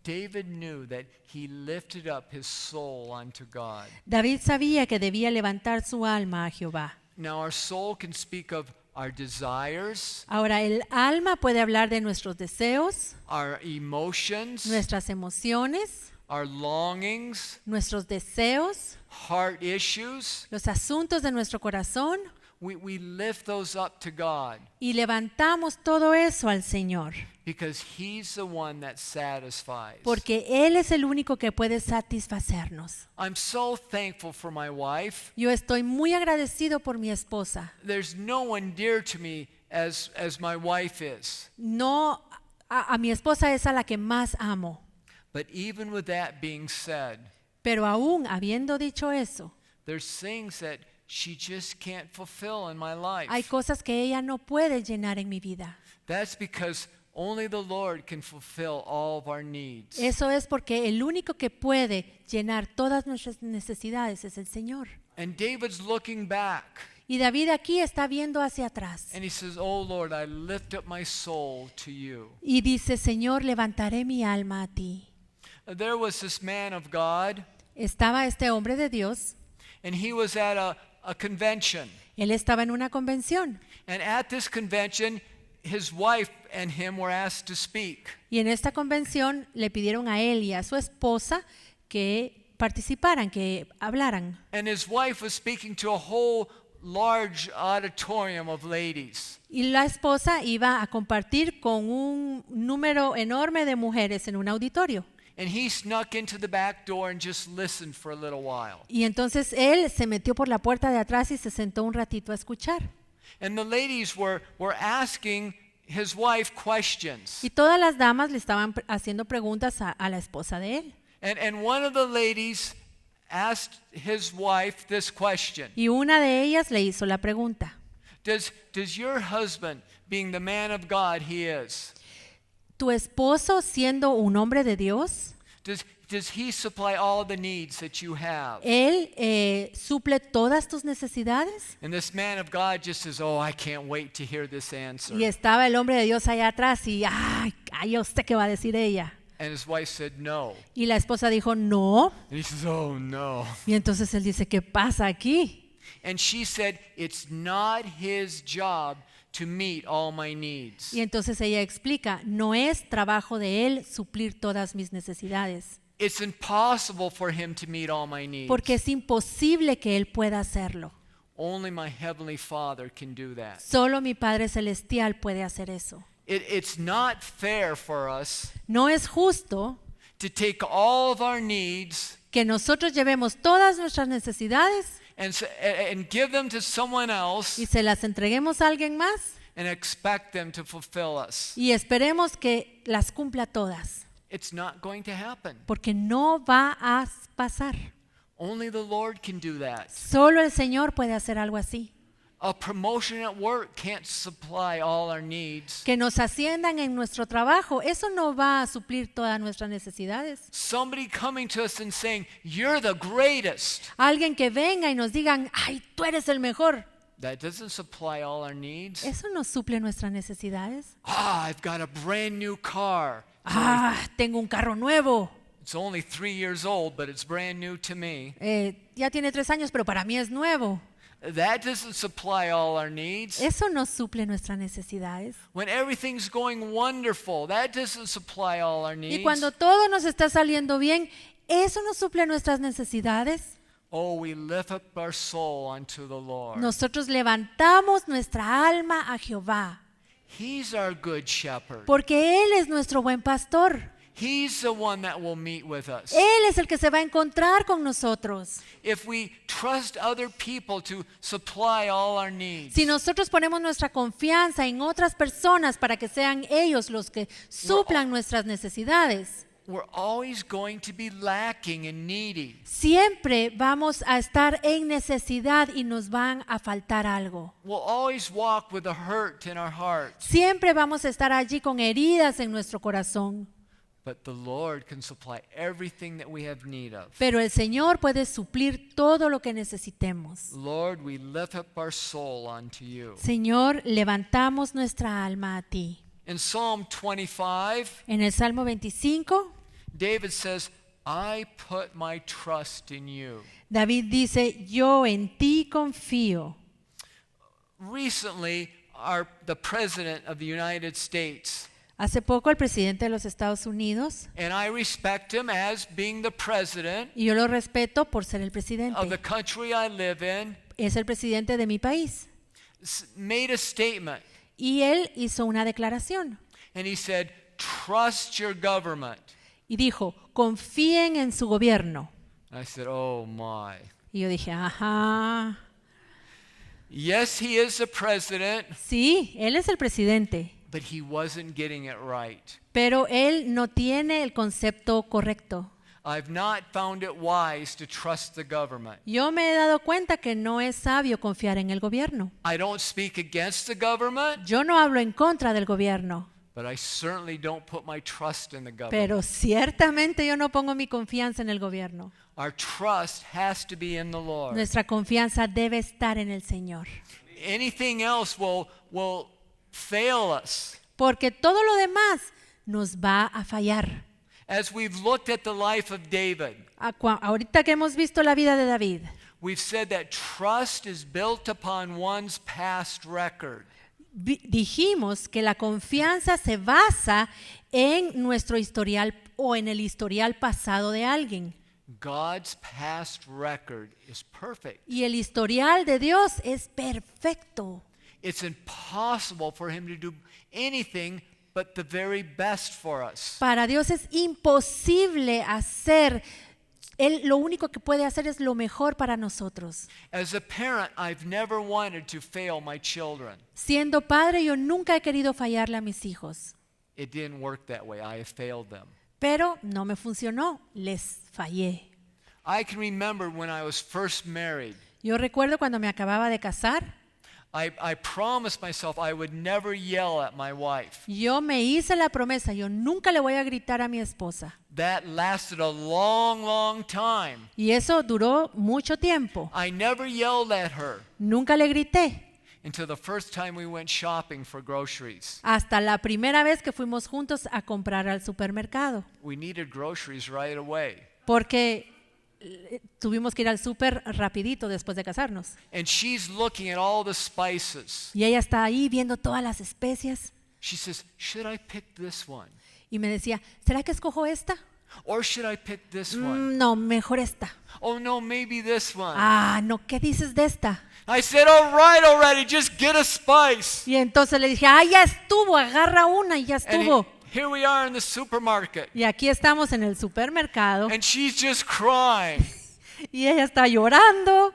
David knew that he lifted up his soul unto God. David sabía que debía levantar su alma a Jehová. Now our soul can speak of our desires, Ahora, el alma puede hablar de nuestros deseos, our emotions, nuestras emociones, our longings, nuestros deseos, heart issues. los asuntos de nuestro corazón, We lift those up to God y levantamos todo eso al Señor, because He's the one that satisfies. porque Él es el único que puede satisfacernos. I'm so thankful for my wife. Yo estoy muy agradecido por mi esposa. There's no one dear to me as my wife is. No, a mi esposa es a la que más amo, But even with that being said, pero aún habiendo dicho eso, there's things that she just can't fulfill in my life. hay cosas que ella no puede llenar en mi vida. That's because only the Lord can fulfill all of our needs. Eso es porque el único que puede llenar todas nuestras necesidades es el Señor. And David's looking back Y David aquí está viendo hacia atrás and he says, "Oh Lord, I lift up my soul to you." y dice, Señor, levantaré mi alma a ti. There was this man of God, Estaba este hombre de Dios, and he was at a convention. él estaba en una convención And at this convention, his wife and him were asked to speak. y en esta convención le pidieron a él y a su esposa que participaran, que hablaran. And his wife was speaking to a whole large auditorium of ladies. Y la esposa iba a compartir con un número enorme de mujeres en un auditorio. And he snuck into the back door and just listened for a little while. Y entonces él se metió por la puerta de atrás y se sentó un ratito a escuchar. And the ladies were asking his wife questions. Y todas las damas le estaban haciendo preguntas a la esposa de él. And one of the ladies asked his wife this question. Y una de ellas le hizo la pregunta. Does your husband, being the man of God he is, ¿Tu esposo, siendo un hombre de Dios, does he supply all the needs that you have? él suple todas tus necesidades? And this man of God just says, "Oh, I can't wait to hear this answer." Y estaba el hombre de Dios allá atrás y, ay, yo sé qué va a decir ella. And his wife said, "No." Y la esposa dijo, no. And he says, "Oh, no." Y entonces él dice, ¿qué pasa aquí? And she said, it's not his job to meet all my needs. Y entonces ella explica, no es trabajo de él suplir todas mis necesidades, It's impossible for him to meet all my needs. porque es imposible que él pueda hacerlo. Only my heavenly Father can do that. Solo mi Padre Celestial puede hacer eso. It's not fair for us No es justo to take all of our needs que nosotros llevemos todas nuestras necesidades and give them to someone else y se las entreguemos a alguien más and expect them to fulfill us. y esperemos que las cumpla todas, It's not going to happen. porque no va a pasar. Only the Lord can do that. Solo el Señor puede hacer algo así. A promotion at work can't supply all our needs. Que nos asciendan en nuestro trabajo, eso no va a suplir todas nuestras necesidades. Somebody coming to us and saying, "You're the greatest." Alguien que venga y nos digan, ay, tú eres el mejor. That doesn't supply all our needs. Eso no suple nuestras necesidades. I've got a brand new car. Tengo un carro nuevo. It's only 3 years old, but it's brand new to me. Ya tiene 3 años, pero para mí es nuevo. That doesn't supply all our needs. Eso no suple nuestras necesidades. When everything's going wonderful, that doesn't supply all our needs. Y cuando todo nos está saliendo bien, eso no suple nuestras necesidades. Oh, we lift up our soul unto the Lord. Nosotros levantamos nuestra alma a Jehová, He's our good shepherd. porque Él es nuestro buen pastor. He's the one that will meet with us. Él es el que se va a encontrar con nosotros. If we trust other people to supply all our needs, Si nosotros ponemos nuestra confianza en otras personas para que sean ellos los que suplan nuestras necesidades, we're always going to be lacking and needy. siempre vamos a estar en necesidad y nos van a faltar algo. We'll always walk with a hurt in our hearts. Siempre vamos a estar allí con heridas en nuestro corazón. But the Lord can supply everything that we have need of. Pero el Señor puede suplir todo lo que necesitemos. Lord, we lift up our soul unto you. Señor, levantamos nuestra alma a ti. In Psalm 25, En el Salmo 25, David says, I put my trust in you. David dice, yo en ti confío. Recently, the President of the United States, Hace poco el presidente de los Estados Unidos, and I respect him as being the president y yo lo respeto por ser el of the presidente, country I live in, es el presidente de mi país. made a statement. Y él hizo una declaración And he said, trust your government. y dijo, confíen en su gobierno. I said, oh my. Y yo dije, ajá, Yes, he is the president, sí, él es el presidente, but he wasn't getting it right. pero él no tiene el concepto correcto. I've not found it wise to trust the government. Yo me he dado cuenta que no es sabio confiar en el gobierno. I don't speak against the government, Yo no hablo en contra del gobierno, but I certainly don't put my trust in the government. pero ciertamente yo no pongo mi confianza en el gobierno. Our trust has to be in the Lord. Nuestra confianza debe estar en el Señor, Anything else will fail us. porque todo lo demás nos va a fallar. As we've looked at the life of David, Ahorita que hemos visto la vida de David, we've said that trust is built upon one's past record. dijimos que la confianza se basa en nuestro historial o en el historial pasado de alguien. God's past record is perfect. Y el historial de Dios es perfecto. It's impossible for him to do anything but the very best for us. Para Dios es imposible hacer, Él lo único que puede hacer es lo mejor para nosotros. As a parent, I've never wanted to fail my children. Siendo padre, yo nunca he querido fallarle a mis hijos, It didn't work that way. I have failed them. pero no me funcionó, les fallé. I can remember when I was first married. Yo recuerdo cuando me acababa de casar, I promised myself I would never yell at my wife. yo me hice la promesa, yo nunca le voy a gritar a mi esposa. That lasted a long, long time. Y eso duró mucho tiempo. I never yelled at her Nunca le grité, until the first time we went shopping for groceries. hasta la primera vez que fuimos juntos a comprar al supermercado. We needed groceries right away. Porque tuvimos que ir al súper rapidito después de casarnos. And she's looking at all the spices. Y ella está ahí viendo todas las especias She says, should I pick this one? y me decía, ¿será que escojo esta? Or should I pick this one? No, mejor esta. Oh no, maybe this one. Ah, no, ¿qué dices de esta? I said, all right already, just get a spice. Y entonces le dije, ya estuvo, agarra una y ya And estuvo. here we are in the supermarket. Y aquí estamos en el supermercado And she's just crying y ella está llorando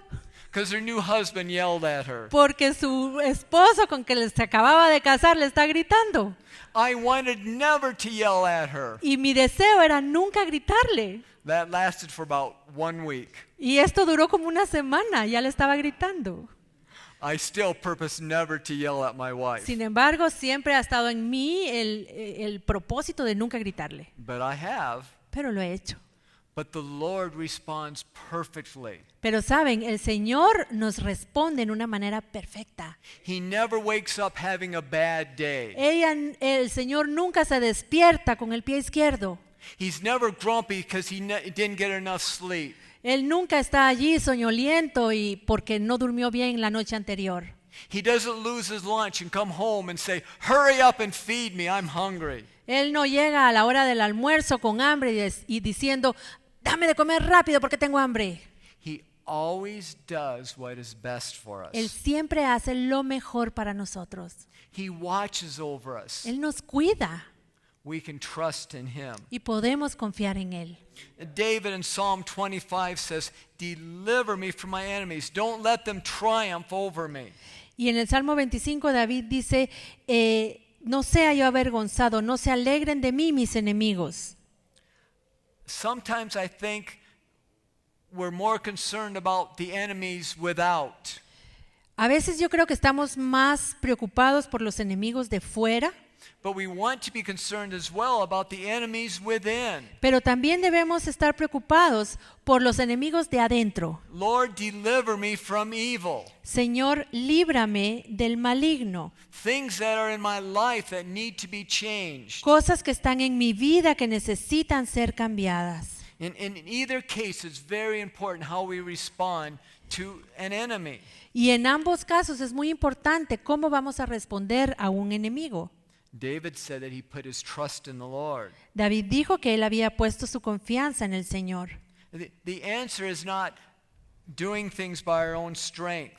because her new husband yelled at her. porque su esposo con que se acababa de casar le está gritando. I wanted never to yell at her. Y mi deseo era nunca gritarle. That lasted for about 1 week. Y esto duró como una semana, ya le estaba gritando. I still purpose never to yell at my wife. Sin embargo, siempre ha estado en mí el propósito de nunca gritarle. But I have. Pero lo he hecho. But the Lord responds perfectly. Pero saben, el Señor nos responde en una manera perfecta. He never wakes up having a bad day. El Señor nunca se despierta con el pie izquierdo. He's never grumpy because he didn't get enough sleep. Él nunca está allí soñoliento y porque no durmió bien la noche anterior. He doesn't lose his lunch and come home and say, hurry up and feed me, I'm hungry. Él no llega a la hora del almuerzo con hambre y diciendo, dame de comer rápido porque tengo hambre. He always does what is best for Él us. siempre hace lo mejor para nosotros. He watches over us. Él nos cuida We can trust in him. y podemos confiar en Él. David in Psalm 25 says, deliver me from my enemies. Don't let them triumph over me. Y en el Salmo 25 David dice, no sea yo avergonzado, no se alegren de mí mis enemigos. Sometimes I think we're more concerned about the enemies without. A veces yo creo que estamos más preocupados por los enemigos de fuera, But we want to be concerned as well about the enemies within. pero también debemos estar preocupados por los enemigos de adentro. Lord, deliver me from evil. Señor, líbrame del maligno. Things that are in my life that need to be changed. Cosas que están en mi vida que necesitan ser cambiadas. In either case, it's very important how we respond to an enemy. Y en ambos casos es muy importante cómo vamos a responder a un enemigo. David said that he put his trust in the Lord. David dijo que él había puesto su confianza en el Señor. The answer is not doing things by our own strength.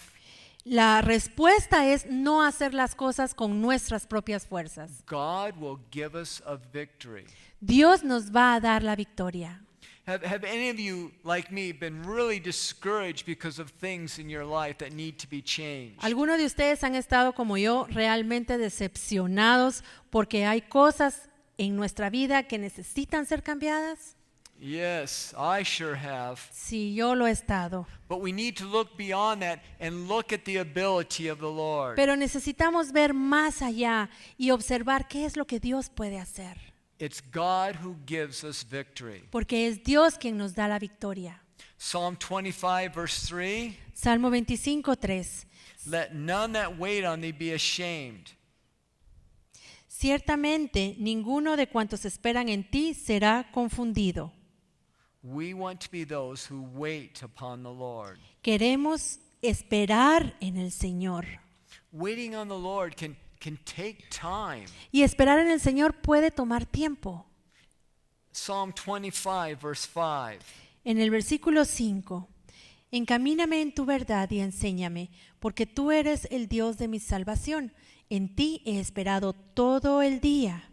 La respuesta es no hacer las cosas con nuestras propias fuerzas. God will give us a victory. Dios nos va a dar la victoria. Have any of you, like me, been really discouraged because of things in your life that need to be changed? ¿Algunos de ustedes han estado como yo realmente decepcionados porque hay cosas en nuestra vida que necesitan ser cambiadas? Yes, I sure have. Sí, yo lo he estado. But we need to look beyond that and look at the ability of the Lord. Pero necesitamos ver más allá y observar qué es lo que Dios puede hacer. It's God who gives us victory. Porque es Dios quien nos da la victoria. Psalm 25, verse 3. Salmo 25, 3. Let none that wait on thee be ashamed. Ciertamente ninguno de cuantos esperan en ti será confundido. We want to be those who wait upon the Lord. Queremos esperar en el Señor. Waiting on the Lord can take time. Y esperar en el Señor puede tomar tiempo. Psalm 25, verse 5. En el versículo 5, encamíname en tu verdad y enséñame, porque tú eres el Dios de mi salvación. En ti he esperado todo el día.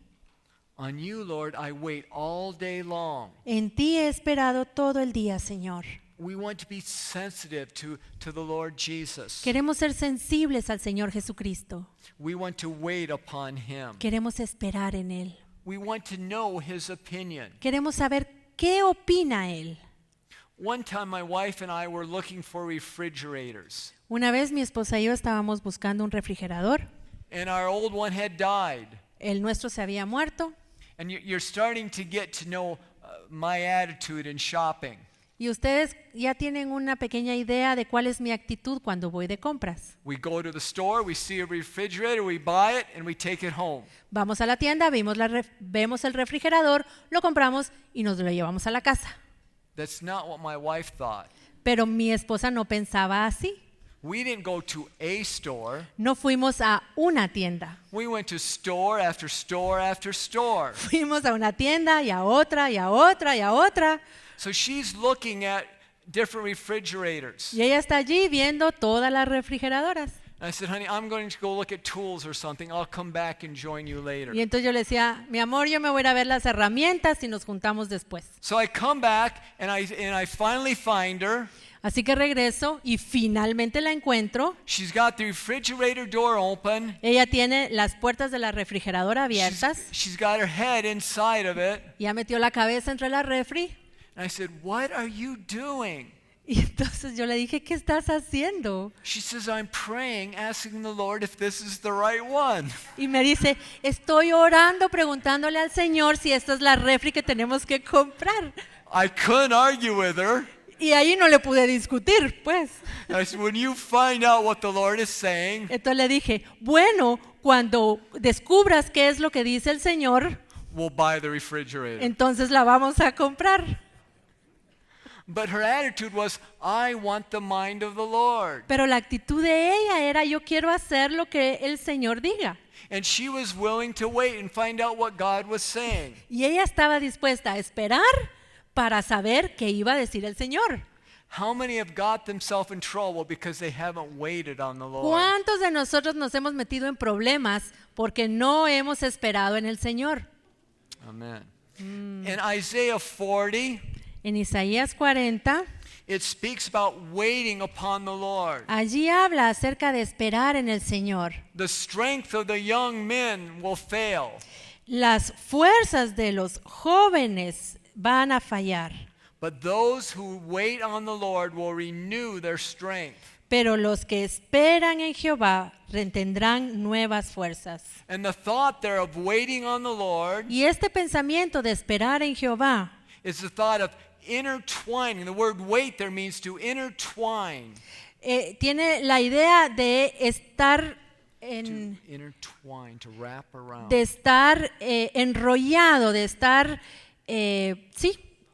On you, Lord, I wait all day long. En ti he esperado todo el día, Señor. We want to be sensitive to the Lord Jesus. Queremos ser sensibles al Señor Jesucristo. We want to wait upon him. Queremos esperar en Él. We want to know his opinion. Queremos saber qué opina Él. One time my wife and I were looking for refrigerators, Una vez mi esposa y yo estábamos buscando un refrigerador. and our old one had died. El nuestro se había muerto. And you're starting to get to know my attitude in shopping. Y ustedes ya tienen una pequeña idea de cuál es mi actitud cuando voy de compras. We go to the store, we see a refrigerator, we buy it, and we take it home. Vamos a la tienda, vemos el refrigerador, lo compramos y nos lo llevamos a la casa. That's not what my wife thought. Pero mi esposa no pensaba así. We didn't go to a store. No fuimos a una tienda. We went to store after store after store. Fuimos a una tienda y a otra y a otra y a otra. So she's looking at different refrigerators. Y ella está allí viendo todas las refrigeradoras. And I said, honey, I'm going to go look at tools or something. I'll come back and join you later. Y entonces yo le decía, mi amor, yo me voy a ir a ver las herramientas y nos juntamos después. So I come back and I finally find her. Así que regreso y finalmente la encuentro. She's got the refrigerator door open. Ella tiene las puertas de la refrigeradora abiertas. She's got her head inside of it. Ya metió la cabeza entre la refri. And I said, what are you doing? Y entonces yo le dije, ¿qué estás haciendo? She says, I'm praying, asking the Lord if this is the right one. Y me dice, estoy orando, preguntándole al Señor si esta es la refri que tenemos que comprar. I couldn't argue with her. Y ahí no le pude discutir, pues. I said, when you find out what the Lord is saying, Entonces le dije, bueno, cuando descubras qué es lo que dice el Señor, we'll buy the refrigerator. entonces la vamos a comprar. But her attitude was, I want the mind of the Lord. Pero la actitud de ella era, yo quiero hacer lo que el Señor diga. And she was willing to wait and find out what God was saying. Y ella estaba dispuesta a esperar para saber qué iba a decir el Señor. How many have got themselves in trouble because they haven't waited on the Lord? ¿Cuántos de nosotros nos hemos metido en problemas porque no hemos esperado en el Señor? Amen. In Isaiah 40, En Isaías 40, it speaks about waiting upon the Lord. allí habla acerca de esperar en el Señor. The strength of the young men will fail, Las fuerzas de los jóvenes van a fallar, but those who wait on the Lord will renew their strength. pero los que esperan en Jehová retendrán nuevas fuerzas. And the thought there of waiting on the Lord Y este pensamiento de esperar en Jehová is the thought of intertwining. The word wait there means to intertwine. tiene la idea de estar Intertwine, to wrap around. de estar enrollado, de estar,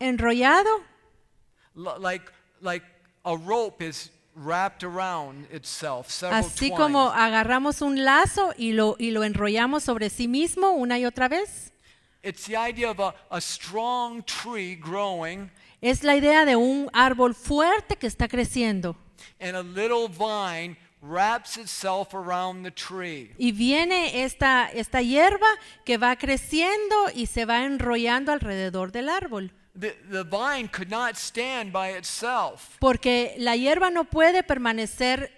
enrollado, Like a rope is wrapped around itself several así times. como agarramos un lazo y lo enrollamos sobre sí mismo una y otra vez. It's the idea of a strong tree growing Es la idea de un árbol fuerte que está creciendo. and a little vine wraps itself around the tree. Y viene esta hierba que va creciendo y se va enrollando alrededor del árbol. The vine could not stand by itself, Porque la hierba no puede permanecer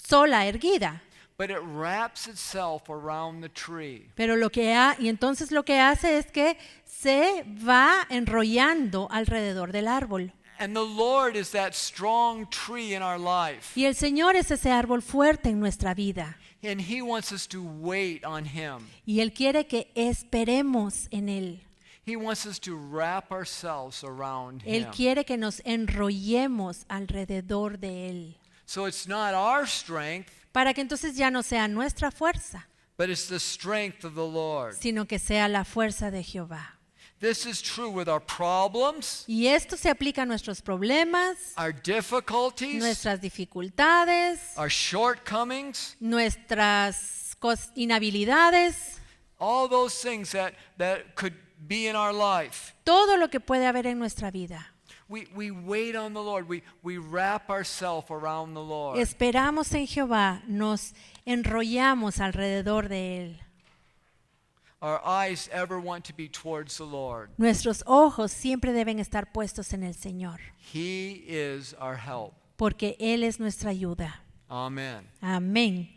sola, erguida. but it wraps itself around the tree. Pero y entonces lo que hace es que se va enrollando alrededor del árbol. And the Lord is that strong tree in our life. Y el Señor es ese árbol fuerte en nuestra vida. And He wants us to wait on Him. Y Él quiere que esperemos en Él. He wants us to wrap ourselves around Él Him. quiere que nos enrollemos alrededor de Él. So it's not our strength, Para que entonces ya no sea nuestra fuerza, but it's the strength of the Lord. sino que sea la fuerza de Jehová. This is true with our problems, Y esto se aplica a nuestros problemas, our difficulties, nuestras dificultades, our shortcomings, nuestras inhabilidades, all those things that could be in our life. todo lo que puede haber en nuestra vida. We wait on the Lord. We wrap ourselves around the Lord. Esperamos en Jehová, nos enrollamos alrededor de Él. Our eyes ever want to be towards the Lord. Nuestros ojos siempre deben estar puestos en el Señor, He is our help. porque Él es nuestra ayuda. Amen. Amén.